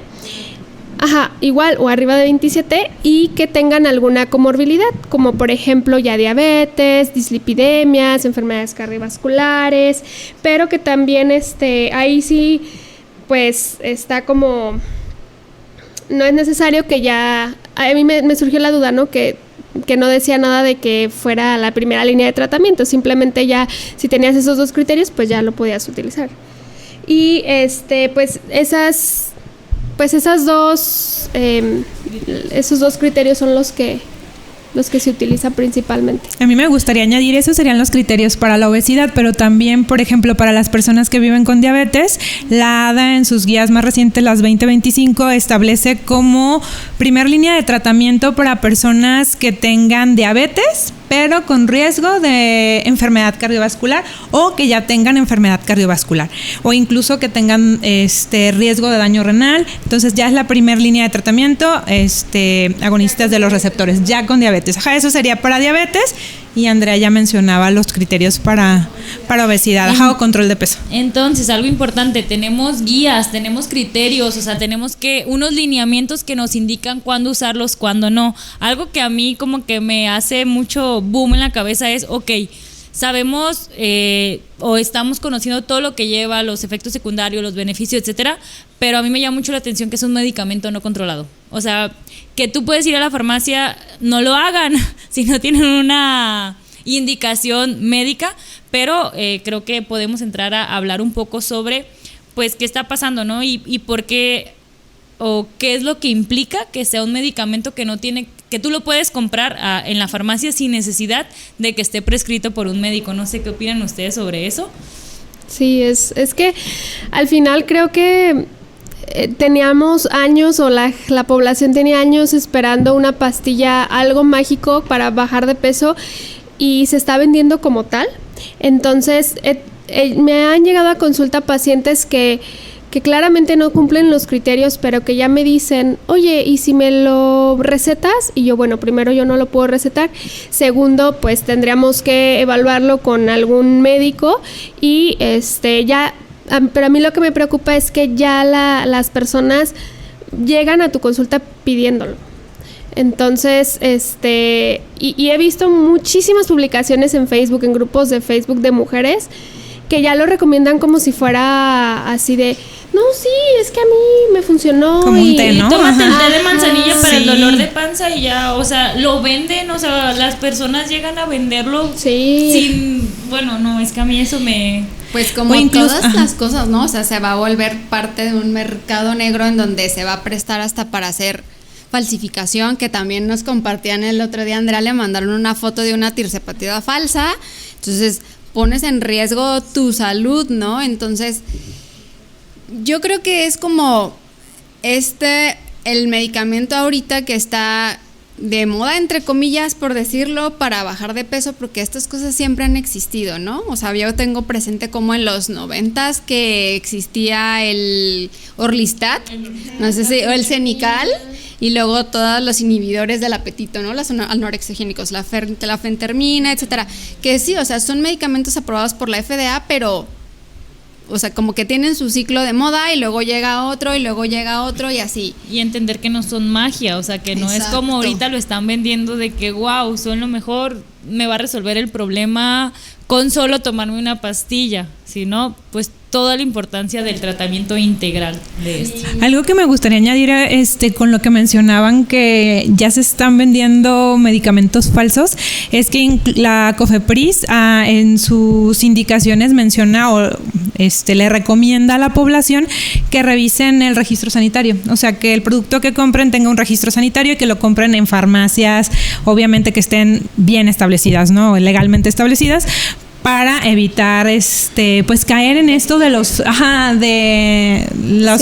Speaker 3: igual o arriba de 27, y que tengan alguna comorbilidad, como por ejemplo ya diabetes, dislipidemias, enfermedades cardiovasculares, pero que también ahí sí pues está como... No es necesario que ya... A mí me surgió la duda, ¿no? Que no decía nada de que fuera la primera línea de tratamiento. Simplemente ya, si tenías esos dos criterios, pues ya lo podías utilizar. Y esos dos criterios son los que se utilizan principalmente.
Speaker 4: A mí me gustaría añadir, esos serían los criterios para la obesidad, pero también, por ejemplo, para las personas que viven con diabetes, la ADA en sus guías más recientes, las 2025, establece como primer línea de tratamiento para personas que tengan diabetes, pero con riesgo de enfermedad cardiovascular, o que ya tengan enfermedad cardiovascular, o incluso que tengan riesgo de daño renal. Entonces ya es la primera línea de tratamiento, agonistas de los receptores, ya con diabetes. Eso sería para diabetes, y Andrea ya mencionaba los criterios para obesidad, o control de peso.
Speaker 1: Entonces, algo importante, tenemos guías, tenemos criterios, o sea, tenemos unos lineamientos que nos indican cuándo usarlos, cuándo no. Algo que a mí como que me hace mucho boom en la cabeza es, sabemos o estamos conociendo todo lo que lleva, los efectos secundarios, los beneficios, etcétera, pero a mí me llama mucho la atención que es un medicamento no controlado. O sea, que tú puedes ir a la farmacia, no lo hagan si no tienen una indicación médica, pero creo que podemos entrar a hablar un poco sobre, pues, qué está pasando, ¿no? Y por qué, o qué es lo que implica que sea un medicamento que no tiene, que tú lo puedes comprar en la farmacia sin necesidad de que esté prescrito por un médico. No sé qué opinan ustedes sobre eso.
Speaker 3: Sí, es que al final creo que teníamos años, o la población tenía años esperando una pastilla, algo mágico para bajar de peso, y se está vendiendo como tal. Entonces me han llegado a consulta pacientes que claramente no cumplen los criterios, pero que ya me dicen, oye, ¿y si me lo recetas? Y yo, bueno, primero, yo no lo puedo recetar. Segundo, pues tendríamos que evaluarlo con algún médico, y pero a mí lo que me preocupa es que ya las personas llegan a tu consulta pidiéndolo. Entonces, y he visto muchísimas publicaciones en Facebook, en grupos de Facebook de mujeres, que ya lo recomiendan como si fuera así de, no, sí, es que a mí me funcionó.
Speaker 4: Como un té, ¿no?
Speaker 1: Tómate el té de manzanilla para el dolor de panza y ya, o sea, lo venden, o sea, las personas llegan a venderlo sin, bueno, no, es que a mí eso me...
Speaker 2: Pues como incluso, todas las cosas, ¿no? O sea, se va a volver parte de un mercado negro en donde se va a prestar hasta para hacer falsificación, que también nos compartían el otro día. Andrea, le mandaron una foto de una tirzepatida falsa, entonces pones en riesgo tu salud, ¿no? Entonces, yo creo que es como el medicamento ahorita que está de moda, entre comillas, por decirlo, para bajar de peso, porque estas cosas siempre han existido, ¿no? O sea, yo tengo presente como en los 90s que existía el Orlistat, no sé si, o el Cenical, y luego todos los inhibidores del apetito, ¿no? Los anorexigénicos, la fentermina, etcétera. Que sí, o sea, son medicamentos aprobados por la FDA, pero, o sea, como que tienen su ciclo de moda y luego llega otro y luego llega otro y así.
Speaker 1: Y entender que no son magia, o sea, que no es como ahorita lo están vendiendo de que, wow, son lo mejor, me va a resolver el problema con solo tomarme una pastilla, sino pues toda la importancia del tratamiento integral de esto.
Speaker 4: Algo que me gustaría añadir con lo que mencionaban que ya se están vendiendo medicamentos falsos, es que la COFEPRIS en sus indicaciones menciona o le recomienda a la población que revisen el registro sanitario, o sea, que el producto que compren tenga un registro sanitario y que lo compren en farmacias, obviamente que estén bien establecidas, ¿no? Legalmente establecidas, para evitar pues caer en esto de los
Speaker 3: Sí.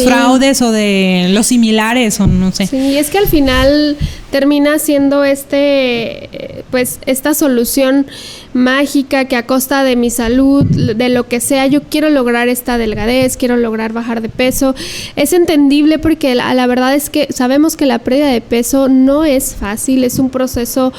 Speaker 4: fraudes o de los similares o no sé.
Speaker 3: Sí, es que al final termina siendo pues esta solución mágica que a costa de mi salud, de lo que sea, yo quiero lograr esta delgadez, quiero lograr bajar de peso. Es entendible porque la verdad es que sabemos que la pérdida de peso no es fácil, es un proceso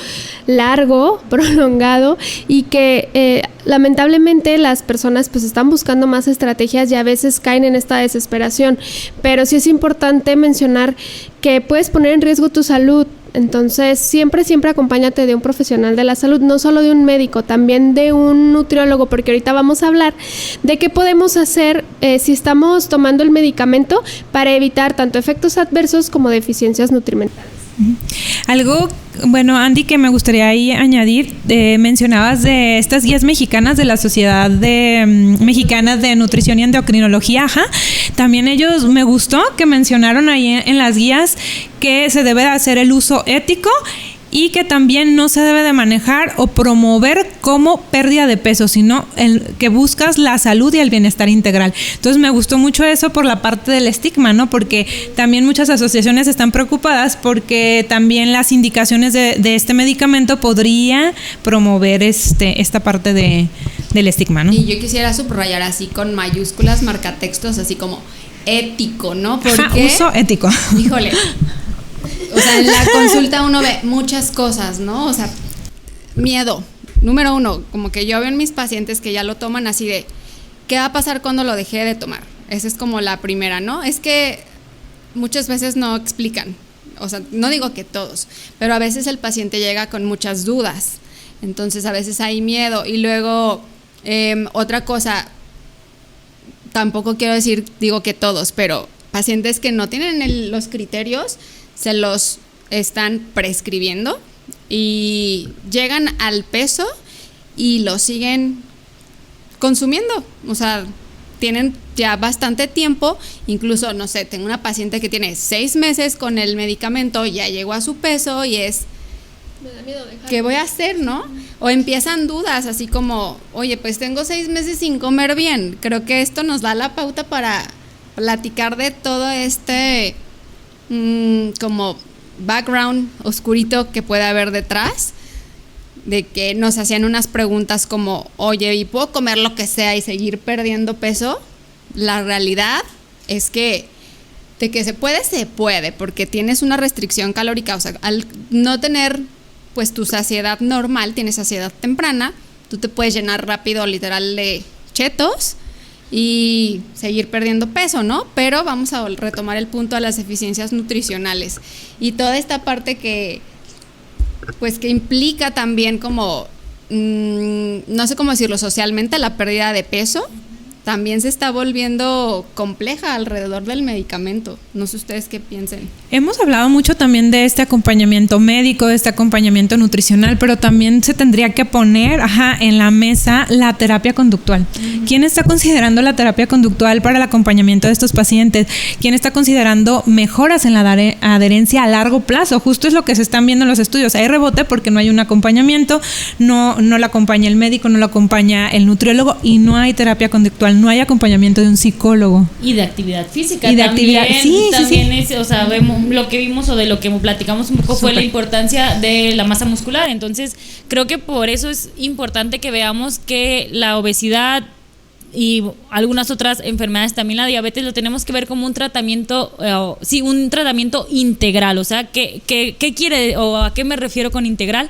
Speaker 3: largo, prolongado y que lamentablemente las personas pues están buscando más estrategias y a veces caen en esta desesperación, pero sí es importante mencionar que puedes poner en riesgo tu salud. Entonces, siempre acompáñate de un profesional de la salud, no solo de un médico, también de un nutriólogo, porque ahorita vamos a hablar de qué podemos hacer si estamos tomando el medicamento para evitar tanto efectos adversos como deficiencias nutrimentales.
Speaker 4: Algo, bueno, Andy, que me gustaría ahí añadir, mencionabas de estas guías mexicanas de la Sociedad Mexicana de Nutrición y Endocrinología, también ellos me gustó que mencionaron ahí en las guías que se debe de hacer el uso ético y que también no se debe de manejar o promover como pérdida de peso, sino que buscas la salud y el bienestar integral. Entonces me gustó mucho eso por la parte del estigma, ¿no? Porque también muchas asociaciones están preocupadas porque también las indicaciones de este medicamento podría promover esta parte del estigma, ¿no?
Speaker 2: Y yo quisiera subrayar así con mayúsculas, marcatextos, así como ético, ¿no? Porque
Speaker 4: uso ético.
Speaker 2: Híjole. O sea, en la consulta uno ve muchas cosas, ¿no? O sea, miedo. Número 1, como que yo veo en mis pacientes que ya lo toman así de, ¿qué va a pasar cuando lo dejé de tomar? Esa es como la primera, ¿no? Es que muchas veces no explican. O sea, no digo que todos, pero a veces el paciente llega con muchas dudas. Entonces, a veces hay miedo. Y luego, otra cosa, tampoco digo que todos, pero pacientes que no tienen los criterios, se los están prescribiendo y llegan al peso y lo siguen consumiendo. O sea, tienen ya bastante tiempo, incluso, no sé, tengo una paciente que tiene 6 meses con el medicamento, ya llegó a su peso y es, me da miedo dejar. ¿Qué voy a hacer, no? O empiezan dudas, así como, oye, pues tengo 6 meses sin comer bien. Creo que esto nos da la pauta para platicar de todo como background oscurito que puede haber detrás, de que nos hacían unas preguntas como, oye, ¿y puedo comer lo que sea y seguir perdiendo peso? La realidad es que de que se puede, porque tienes una restricción calórica. O sea, al no tener pues tu saciedad normal, tienes saciedad temprana, tú te puedes llenar rápido, literal, de chetos y seguir perdiendo peso, ¿no? Pero vamos a retomar el punto de las deficiencias nutricionales y toda esta parte que implica también como, no sé cómo decirlo, socialmente, la pérdida de peso también se está volviendo compleja alrededor del medicamento. No sé ustedes qué piensen.
Speaker 4: Hemos hablado mucho también de este acompañamiento médico, de este acompañamiento nutricional, pero también se tendría que poner en la mesa la terapia conductual. ¿Quién está considerando la terapia conductual para el acompañamiento de estos pacientes? ¿Quién está considerando mejoras en la adherencia a largo plazo? Justo es lo que se están viendo en los estudios. Hay rebote porque no hay un acompañamiento, no lo acompaña el médico, no lo acompaña el nutriólogo y no hay terapia conductual. No hay acompañamiento de un psicólogo.
Speaker 1: Y de actividad física.
Speaker 4: Y de
Speaker 1: también,
Speaker 4: actividad, sí.
Speaker 1: Es, o sea, lo que vimos o de lo que platicamos un poco fue la importancia de la masa muscular. Entonces, creo que por eso es importante que veamos que la obesidad y algunas otras enfermedades, también la diabetes, lo tenemos que ver como un tratamiento, un tratamiento integral. O sea, ¿qué quiere o a qué me refiero con integral?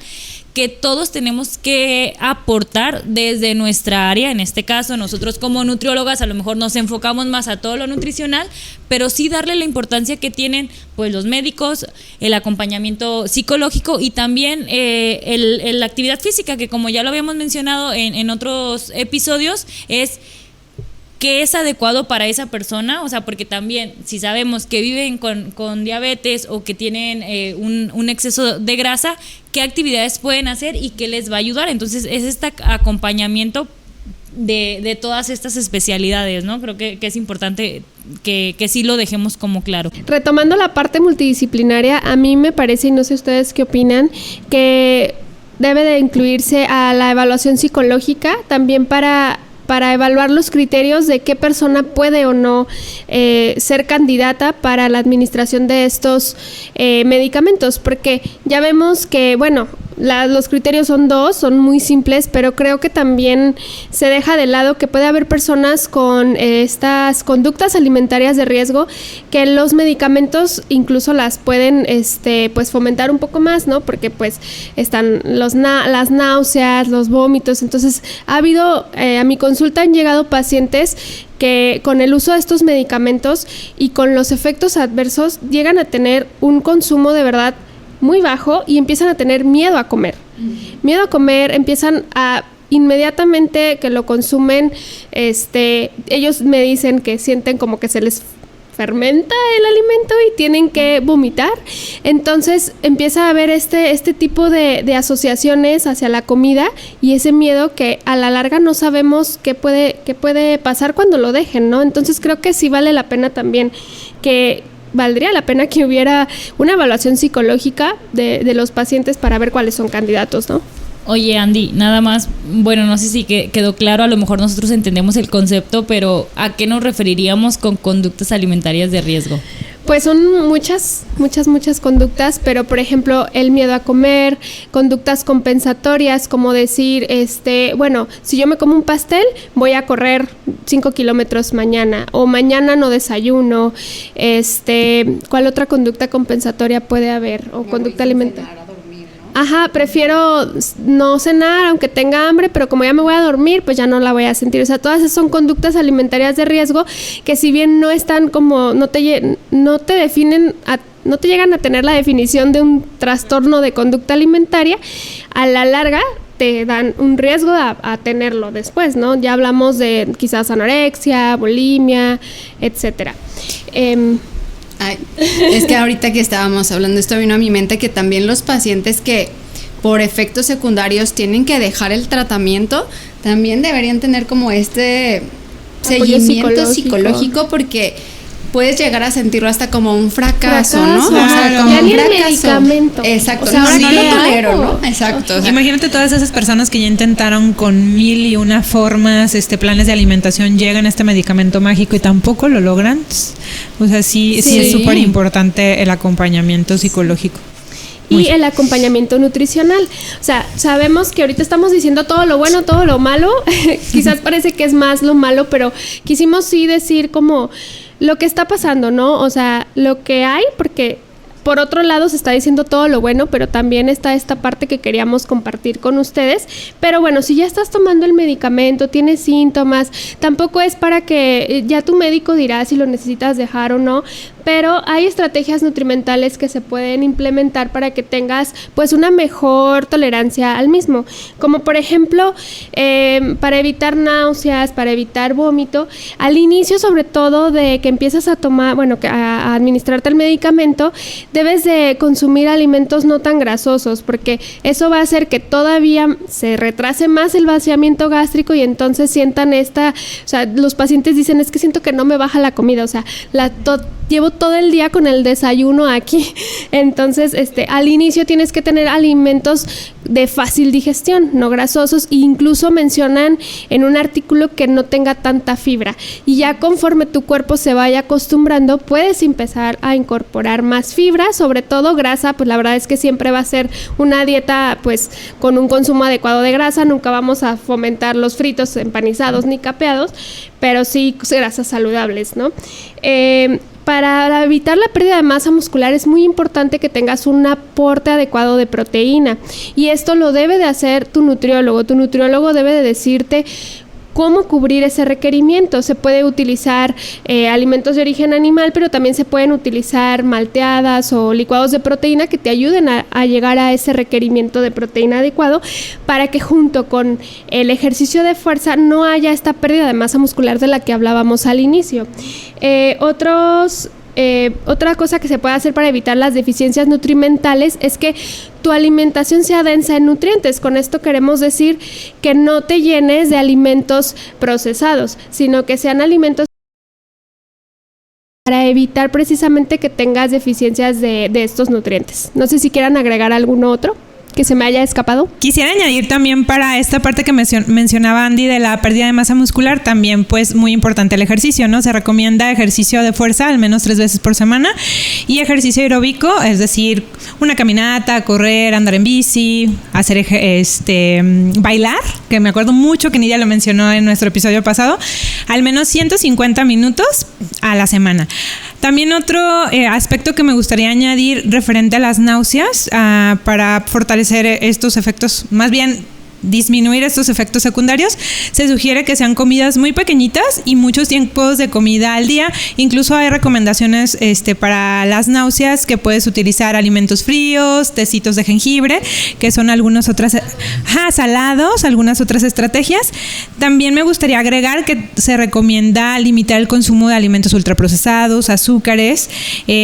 Speaker 1: Que todos tenemos que aportar desde nuestra área. En este caso, nosotros como nutriólogas a lo mejor nos enfocamos más a todo lo nutricional, pero sí darle la importancia que tienen pues los médicos, el acompañamiento psicológico y también la actividad física, que como ya lo habíamos mencionado en otros episodios, es qué es adecuado para esa persona. O sea, porque también si sabemos que viven con diabetes o que tienen un exceso de grasa, qué actividades pueden hacer y qué les va a ayudar. Entonces es este acompañamiento de todas estas especialidades, ¿no? Creo que es importante que sí lo dejemos como claro. Retomando
Speaker 3: la parte multidisciplinaria, a mí me parece, y no sé ustedes qué opinan, que debe de incluirse a la evaluación psicológica, también para evaluar los criterios de qué persona puede o no ser candidata para la administración de estos medicamentos, porque ya vemos que, bueno, los criterios son 2, son muy simples, pero creo que también se deja de lado que puede haber personas con estas conductas alimentarias de riesgo, que los medicamentos incluso las pueden pues fomentar un poco más, ¿no? Porque pues están las náuseas, los vómitos. Entonces ha habido, a mi consulta han llegado pacientes que con el uso de estos medicamentos y con los efectos adversos llegan a tener un consumo de verdad muy bajo y empiezan a tener miedo a comer. Miedo a comer, empiezan a inmediatamente que lo consumen, ellos me dicen que sienten como que se les fermenta el alimento y tienen que vomitar. Entonces empieza a haber este tipo de asociaciones hacia la comida y ese miedo que a la larga no sabemos qué puede pasar cuando lo dejen, ¿no? Entonces creo que sí vale la pena también valdría la pena que hubiera una evaluación psicológica de los pacientes para ver cuáles son candidatos, ¿no?
Speaker 1: Oye, Andy, nada más, bueno, no sé si quedó claro, a lo mejor nosotros entendemos el concepto, pero ¿a qué nos referiríamos con conductas alimentarias de riesgo?
Speaker 3: Pues son muchas conductas, pero por ejemplo el miedo a comer, conductas compensatorias, como decir, bueno, si yo me como un pastel, voy a correr 5 kilómetros mañana, o mañana no desayuno, ¿cuál otra conducta compensatoria puede haber? O conducta alimentaria. Ajá, prefiero no cenar aunque tenga hambre, pero como ya me voy a dormir, pues ya no la voy a sentir. O sea, todas esas son conductas alimentarias de riesgo que si bien no están como, no te definen, no te llegan a tener la definición de un trastorno de conducta alimentaria, a la larga te dan un riesgo a tenerlo después, ¿no? Ya hablamos de quizás anorexia, bulimia, etcétera.
Speaker 2: Ay, es que ahorita que estábamos hablando, esto vino a mi mente que también los pacientes que por efectos secundarios tienen que dejar el tratamiento, también deberían tener como seguimiento psicológico, porque puedes llegar a sentirlo hasta como un fracaso, ¿no?
Speaker 3: Claro.
Speaker 2: O sea, como
Speaker 3: ya
Speaker 2: un
Speaker 3: ni el
Speaker 2: fracaso.
Speaker 3: medicamento.
Speaker 2: Exacto.
Speaker 3: O sea,
Speaker 2: no,
Speaker 3: sí,
Speaker 2: no lo tolero, ¿no? Exacto. O sea,
Speaker 4: Imagínate todas esas personas que ya intentaron con 1001 formas, planes de alimentación, llegan a este medicamento mágico y tampoco lo logran. O sea, sí es súper importante el acompañamiento psicológico.
Speaker 3: Y el acompañamiento nutricional. O sea, sabemos que ahorita estamos diciendo todo lo bueno, todo lo malo. Quizás parece que es más lo malo, pero quisimos sí decir como lo que está pasando, ¿no? O sea, lo que hay, porque por otro lado se está diciendo todo lo bueno, pero también está esta parte que queríamos compartir con ustedes. Pero bueno, si ya estás tomando el medicamento, tienes síntomas, tampoco es para que ya tu médico dirá si lo necesitas dejar o no, pero hay estrategias nutrimentales que se pueden implementar para que tengas pues una mejor tolerancia al mismo, como por ejemplo para evitar náuseas, para evitar vómito. Al inicio, sobre todo de que empiezas a tomar, a administrarte el medicamento, debes de consumir alimentos no tan grasosos, porque eso va a hacer que todavía se retrase más el vaciamiento gástrico y entonces sientan o sea, los pacientes dicen, es que siento que no me baja la comida, o sea, llevo todo el día con el desayuno aquí. Entonces, al inicio tienes que tener alimentos de fácil digestión, no grasosos, e incluso mencionan en un artículo que no tenga tanta fibra. Y ya conforme tu cuerpo se vaya acostumbrando, puedes empezar a incorporar más fibra, sobre todo grasa. Pues la verdad es que siempre va a ser una dieta pues con un consumo adecuado de grasa. Nunca vamos a fomentar los fritos, empanizados ni capeados, pero sí grasas saludables, ¿no? Para evitar la pérdida de masa muscular es muy importante que tengas un aporte adecuado de proteína, y esto lo debe de hacer tu nutriólogo. Tu nutriólogo debe de decirte cómo cubrir ese requerimiento. Se puede utilizar alimentos de origen animal, pero también se pueden utilizar malteadas o licuados de proteína que te ayuden a llegar a ese requerimiento de proteína adecuado, para que junto con el ejercicio de fuerza no haya esta pérdida de masa muscular de la que hablábamos al inicio. Otra cosa que se puede hacer para evitar las deficiencias nutrimentales es que tu alimentación sea densa en nutrientes. Con esto queremos decir que no te llenes de alimentos procesados, sino que sean alimentos para evitar precisamente que tengas deficiencias de estos nutrientes. No sé si quieran agregar alguno otro. que se me haya escapado.
Speaker 4: Quisiera añadir también para esta parte que mencionaba Andy de la pérdida de masa muscular, también pues muy importante el ejercicio, ¿no? Se recomienda ejercicio de fuerza al menos 3 veces por semana y ejercicio aeróbico, es decir, una caminata, correr, andar en bici, hacer bailar, que me acuerdo mucho que Nidia lo mencionó en nuestro episodio pasado, al menos 150 minutos a la semana. También otro aspecto que me gustaría añadir referente a las náuseas, para fortalecer estos efectos, más bien disminuir estos efectos secundarios, se sugiere que sean comidas muy pequeñitas y muchos tiempos de comida al día. Incluso hay recomendaciones para las náuseas que puedes utilizar alimentos fríos, tecitos de jengibre, que son algunas otras, salados, algunas otras estrategias. También me gustaría agregar que se recomienda limitar el consumo de alimentos ultraprocesados, azúcares,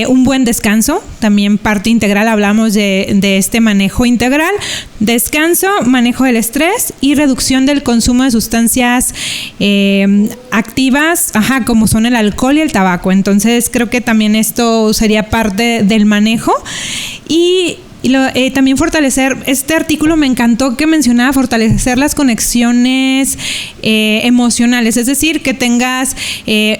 Speaker 4: un buen descanso, también parte integral, hablamos de este manejo integral, descanso, manejo del estrés y reducción del consumo de sustancias activas, como son el alcohol y el tabaco. Entonces creo que también esto sería parte del manejo y también fortalecer, este artículo me encantó que mencionaba fortalecer las conexiones emocionales, es decir, que tengas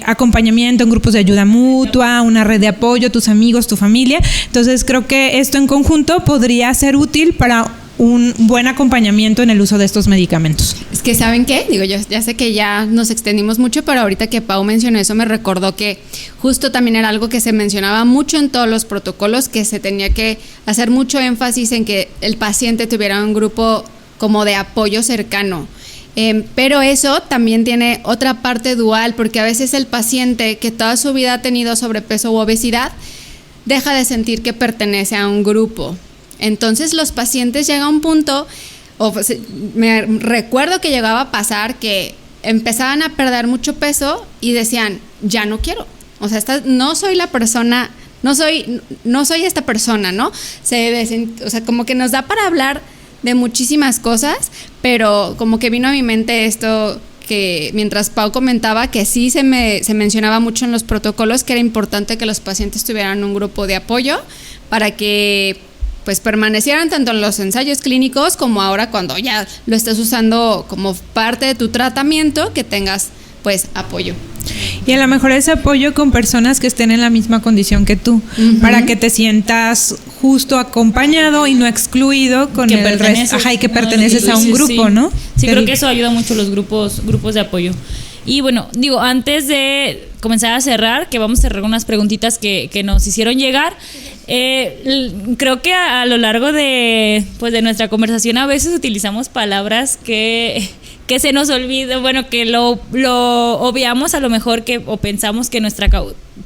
Speaker 4: acompañamiento en grupos de ayuda mutua, una red de apoyo, tus amigos, tu familia. Entonces creo que esto en conjunto podría ser útil para un buen acompañamiento en el uso de estos medicamentos.
Speaker 2: Es que, ¿saben qué? Digo, yo ya sé que ya nos extendimos mucho, pero ahorita que Pau mencionó eso me recordó que justo también era algo que se mencionaba mucho en todos los protocolos, que se tenía que hacer mucho énfasis en que el paciente tuviera un grupo como de apoyo cercano. Pero eso también tiene otra parte dual, porque a veces el paciente que toda su vida ha tenido sobrepeso u obesidad deja de sentir que pertenece a un grupo. Entonces los pacientes llegan a un punto, me recuerdo que llegaba a pasar que empezaban a perder mucho peso y decían, ya no quiero, o sea, no soy la persona, no soy esta persona, ¿no? O sea, como que nos da para hablar de muchísimas cosas, pero como que vino a mi mente esto que mientras Pau comentaba que sí se mencionaba mucho en los protocolos que era importante que los pacientes tuvieran un grupo de apoyo para que pues permanecieran tanto en los ensayos clínicos como ahora cuando ya lo estés usando como parte de tu tratamiento, que tengas pues apoyo.
Speaker 4: Y a lo mejor ese apoyo con personas que estén en la misma condición que tú, para que te sientas justo acompañado y no excluido con el resto, y que perteneces a un grupo,
Speaker 1: sí.
Speaker 4: ¿no?
Speaker 1: Sí, creo que eso ayuda mucho los grupos de apoyo. Y bueno, digo, antes de comenzar a cerrar, que vamos a cerrar unas preguntitas que nos hicieron llegar, creo que a lo largo de nuestra conversación a veces utilizamos palabras que se nos olvida, bueno, que lo obviamos a lo mejor, o pensamos que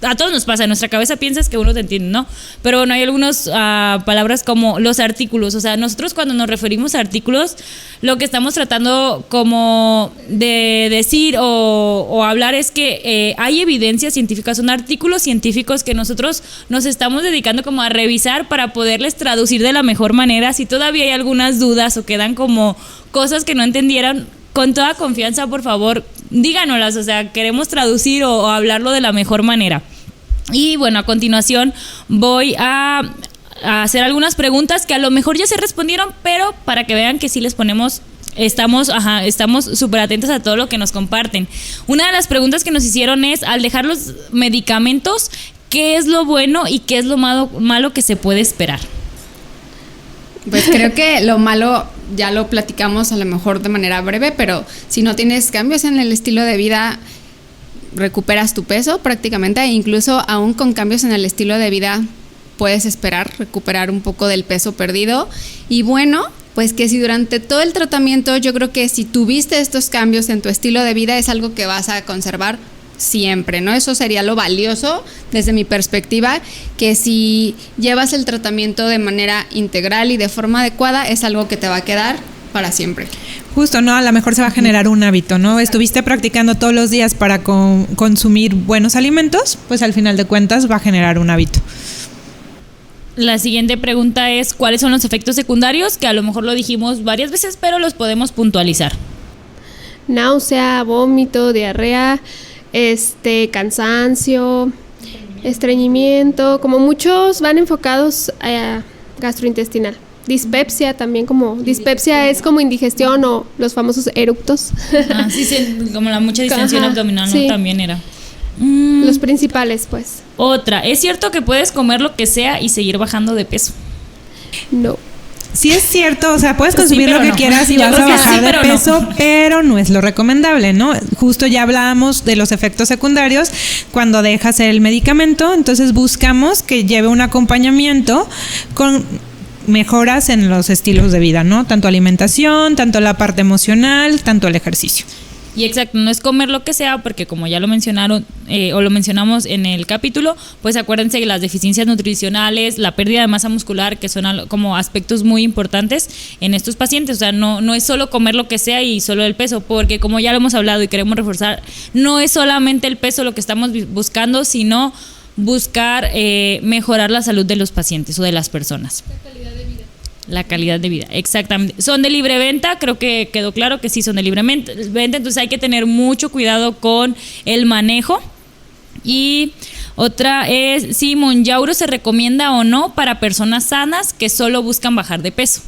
Speaker 1: a todos nos pasa, en nuestra cabeza piensas que uno te entiende, ¿no? Pero bueno, hay algunas palabras como los artículos, o sea, nosotros cuando nos referimos a artículos, lo que estamos tratando como de decir o hablar es que hay evidencias científicas, son artículos científicos que nosotros nos estamos dedicando como a revisar para poderles traducir de la mejor manera. Si todavía hay algunas dudas o quedan como cosas que no entendieron, con toda confianza, por favor, díganoslas, o sea, queremos traducir o hablarlo de la mejor manera. Y bueno, a continuación voy a hacer algunas preguntas que a lo mejor ya se respondieron, pero para que vean que sí les ponemos, estamos súper atentos a todo lo que nos comparten. Una de las preguntas que nos hicieron es, al dejar los medicamentos, ¿qué es lo bueno y qué es lo malo que se puede esperar?
Speaker 2: Pues creo que lo malo ya lo platicamos a lo mejor de manera breve, pero si no tienes cambios en el estilo de vida, recuperas tu peso prácticamente, e incluso aún con cambios en el estilo de vida puedes esperar recuperar un poco del peso perdido. Y bueno, pues que si durante todo el tratamiento, yo creo que si tuviste estos cambios en tu estilo de vida, es algo que vas a conservar siempre, ¿no? Eso sería lo valioso desde mi perspectiva, que si llevas el tratamiento de manera integral y de forma adecuada, es algo que te va a quedar para siempre.
Speaker 4: Justo, ¿no? A lo mejor se va a generar un hábito, ¿no? Estuviste practicando todos los días para consumir buenos alimentos, pues al final de cuentas va a generar un hábito.
Speaker 1: La siguiente pregunta es, ¿cuáles son los efectos secundarios? Que a lo mejor lo dijimos varias veces, pero los podemos puntualizar.
Speaker 3: Náusea, vómito, diarrea, cansancio, estreñimiento, como muchos van enfocados a gastrointestinal. dispepsia también, como dispepsia es como indigestión o los famosos eructos.
Speaker 1: Sí, como la mucha distensión abdominal, ¿no?
Speaker 3: Sí.
Speaker 1: También era.
Speaker 3: Los principales, pues.
Speaker 1: Otra, ¿es cierto que puedes comer lo que sea y seguir bajando de peso?
Speaker 3: No.
Speaker 4: Sí es cierto, o sea, puedes
Speaker 1: Pues sí,
Speaker 4: consumir lo
Speaker 1: pero
Speaker 4: que
Speaker 1: no.
Speaker 4: quieras y
Speaker 1: Yo
Speaker 4: vas
Speaker 1: creo
Speaker 4: a
Speaker 1: que
Speaker 4: bajar
Speaker 1: sí,
Speaker 4: de
Speaker 1: pero
Speaker 4: peso,
Speaker 1: no.
Speaker 4: pero no es lo recomendable, ¿no? Justo ya hablábamos de los efectos secundarios cuando dejas el medicamento, entonces buscamos que lleve un acompañamiento con mejoras en los estilos de vida, ¿no? Tanto alimentación, tanto la parte emocional, tanto el ejercicio.
Speaker 1: Y exacto, no es comer lo que sea, porque como ya lo mencionaron o lo mencionamos en el capítulo, pues acuérdense que las deficiencias nutricionales, la pérdida de masa muscular, que son como aspectos muy importantes en estos pacientes. O sea, no es solo comer lo que sea y solo el peso, porque como ya lo hemos hablado y queremos reforzar, no es solamente el peso lo que estamos buscando, sino buscar mejorar la salud de los pacientes o de las personas. La calidad de vida, exactamente. Son de libre venta, creo que quedó claro que sí son de libre venta, entonces hay que tener mucho cuidado con el manejo. Y otra es si Mounjaro se recomienda o no para personas sanas que solo buscan bajar de peso.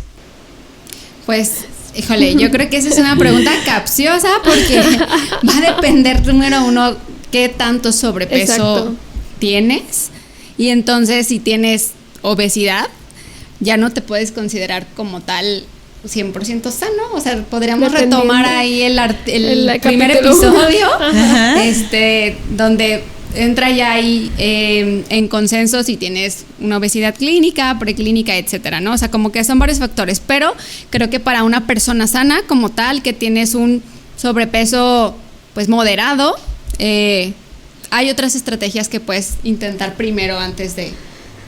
Speaker 2: Pues, híjole, yo creo que esa es una pregunta capciosa porque va a depender, número uno, qué tanto sobrepeso
Speaker 3: Exacto.
Speaker 2: tienes. Y entonces, si tienes obesidad, ya no te puedes considerar como tal 100% sano. O sea, podríamos
Speaker 3: Dependiendo.
Speaker 2: retomar ahí el primer
Speaker 3: capítulo.
Speaker 2: episodio,
Speaker 4: Ajá.
Speaker 2: donde entra ya ahí en consenso si tienes una obesidad clínica, preclínica, etcétera, ¿no? O sea, como que son varios factores, pero creo que para una persona sana como tal, que tienes un sobrepeso pues moderado, hay otras estrategias que puedes intentar primero antes de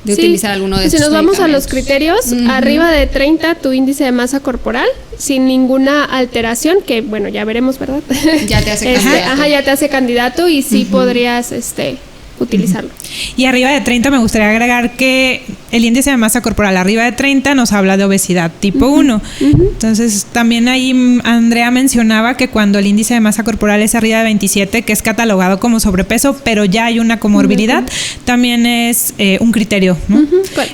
Speaker 3: Sí,
Speaker 2: utilizar alguno de
Speaker 3: si
Speaker 2: estos
Speaker 3: nos vamos a los
Speaker 2: medicamentos.
Speaker 3: criterios, arriba de 30 tu índice de masa corporal, sin ninguna alteración, que bueno, ya veremos, ¿verdad?
Speaker 2: Ya te hace candidato.
Speaker 3: Ajá, ya te hace candidato y sí podrías utilizarlo.
Speaker 4: Y arriba de 30 me gustaría agregar que el índice de masa corporal arriba de 30 nos habla de obesidad tipo 1. Entonces, también ahí Andrea mencionaba que cuando el índice de masa corporal es arriba de 27, que es catalogado como sobrepeso, pero ya hay una comorbilidad, también es un criterio, ¿no?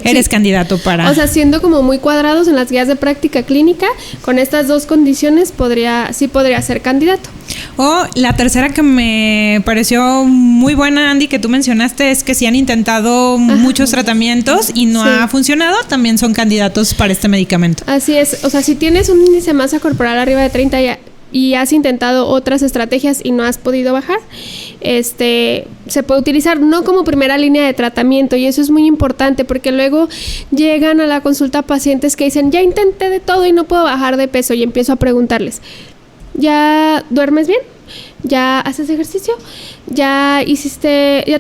Speaker 4: Eres
Speaker 3: Sí.
Speaker 4: candidato para...
Speaker 3: O sea, siendo como muy cuadrados en las guías de práctica clínica, con estas dos condiciones podría ser candidato.
Speaker 4: O la tercera que me pareció muy buena, Andy, que tú mencionaste, es que si han intentado muchos tratamientos y no
Speaker 3: Sí.
Speaker 4: ha funcionado, también son candidatos para este medicamento.
Speaker 3: Así es, o sea, si tienes un índice de masa corporal arriba de 30 y has intentado otras estrategias y no has podido bajar, se puede utilizar no como primera línea de tratamiento, y eso es muy importante porque luego llegan a la consulta pacientes que dicen, ya intenté de todo y no puedo bajar de peso, y empiezo a preguntarles, ¿ya duermes bien? ¿Ya haces ejercicio? ¿Ya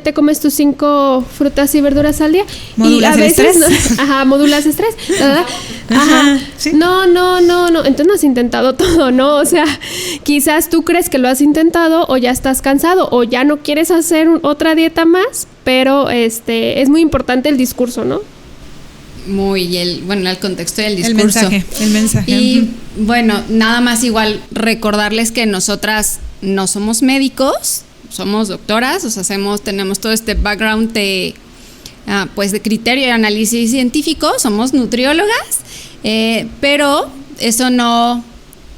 Speaker 3: te comes tus 5 frutas y verduras al día?
Speaker 4: ¿Modulas
Speaker 3: y a
Speaker 4: el
Speaker 3: veces
Speaker 4: estrés?
Speaker 3: modulas estrés, ¿verdad? Ajá.
Speaker 4: Sí.
Speaker 3: No. Entonces no has intentado todo, ¿no? O sea, quizás tú crees que lo has intentado o ya estás cansado o ya no quieres hacer otra dieta más, pero es muy importante el discurso, ¿no?
Speaker 2: El contexto del discurso.
Speaker 4: El mensaje.
Speaker 2: Y bueno, nada más igual recordarles que nosotras no somos médicos, somos doctoras, o sea, tenemos todo este background de criterio y análisis científico, somos nutriólogas, pero eso no,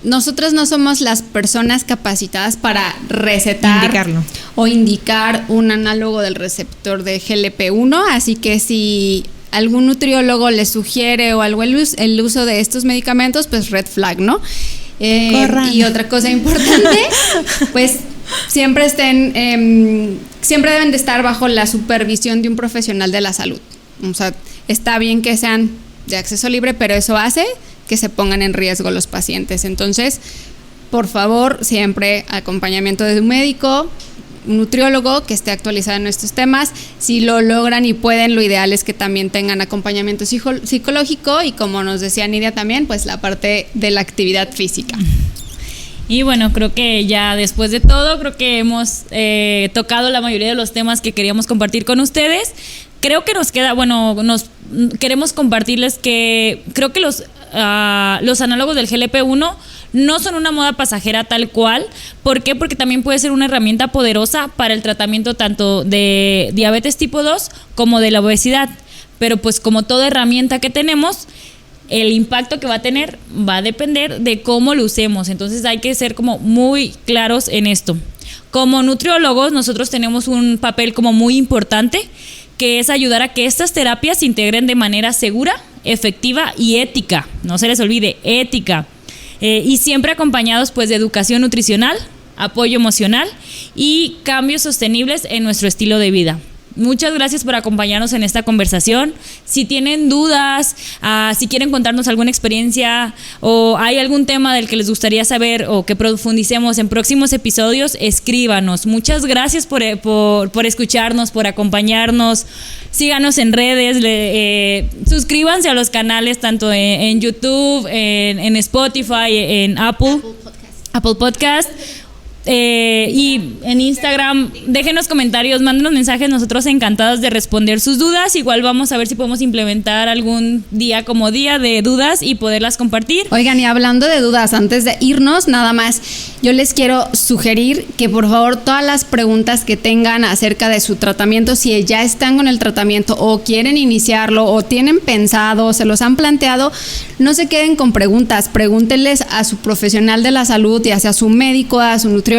Speaker 2: nosotras no somos las personas capacitadas para recetar
Speaker 4: Indicarlo.
Speaker 2: o indicar un análogo del receptor de GLP-1, así que si algún nutriólogo le sugiere o algo el uso de estos medicamentos, pues red flag, ¿no? Y otra cosa importante, pues siempre deben de estar bajo la supervisión de un profesional de la salud. O sea, está bien que sean de acceso libre, pero eso hace que se pongan en riesgo los pacientes. Entonces, por favor, siempre acompañamiento de un médico, un nutriólogo que esté actualizado en estos temas. Si lo logran y pueden, lo ideal es que también tengan acompañamiento psicológico y, como nos decía Nidia también, pues la parte de la actividad física.
Speaker 1: Y bueno, creo que ya después de todo, creo que hemos tocado la mayoría de los temas que queríamos compartir con ustedes. Creo que nos queda, queremos compartirles que creo que los análogos del GLP-1 no son una moda pasajera tal cual. ¿Por qué? Porque también puede ser una herramienta poderosa para el tratamiento tanto de diabetes tipo 2 como de la obesidad. Pero pues como toda herramienta que tenemos, el impacto que va a tener va a depender de cómo lo usemos. Entonces hay que ser como muy claros en esto. Como nutriólogos, nosotros tenemos un papel como muy importante, que es ayudar a que estas terapias se integren de manera segura, efectiva y ética. No se les olvide, ética. Y siempre acompañados pues de educación nutricional, apoyo emocional y cambios sostenibles en nuestro estilo de vida. Muchas gracias por acompañarnos en esta conversación. Si tienen dudas, si quieren contarnos alguna experiencia o hay algún tema del que les gustaría saber o que profundicemos en próximos episodios, escríbanos. Muchas gracias por escucharnos, por acompañarnos. Síganos en redes, suscríbanse a los canales tanto en YouTube, en Spotify, en Apple Podcast. Y en Instagram, déjenos comentarios, mándenos mensajes, nosotros encantados de responder sus dudas. Igual vamos a ver si podemos implementar algún día como día de dudas y poderlas compartir.
Speaker 2: Oigan, y hablando de dudas, antes de irnos, nada más, yo les quiero sugerir que por favor todas las preguntas que tengan acerca de su tratamiento, si ya están con el tratamiento o quieren iniciarlo o tienen pensado, se los han planteado, no se queden con preguntas, pregúntenles a su profesional de la salud, ya sea a su médico, a su nutriólogo,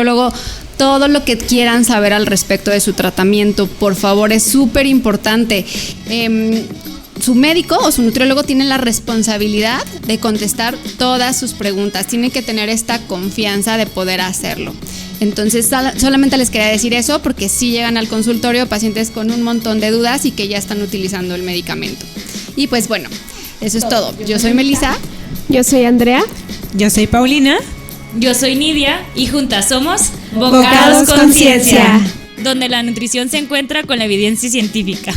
Speaker 2: todo lo que quieran saber al respecto de su tratamiento, por favor, es súper importante. Su médico o su nutriólogo tiene la responsabilidad de contestar todas sus preguntas, tienen que tener esta confianza de poder hacerlo. Entonces, solamente les quería decir eso porque sí llegan al consultorio pacientes con un montón de dudas y que ya están utilizando el medicamento. Y pues bueno, eso es todo. Yo soy Melissa.
Speaker 3: Yo soy Andrea.
Speaker 4: Yo soy Paulina.
Speaker 1: Yo soy Nidia y juntas somos
Speaker 4: Bocados con Ciencia,
Speaker 1: donde la nutrición se encuentra con la evidencia científica.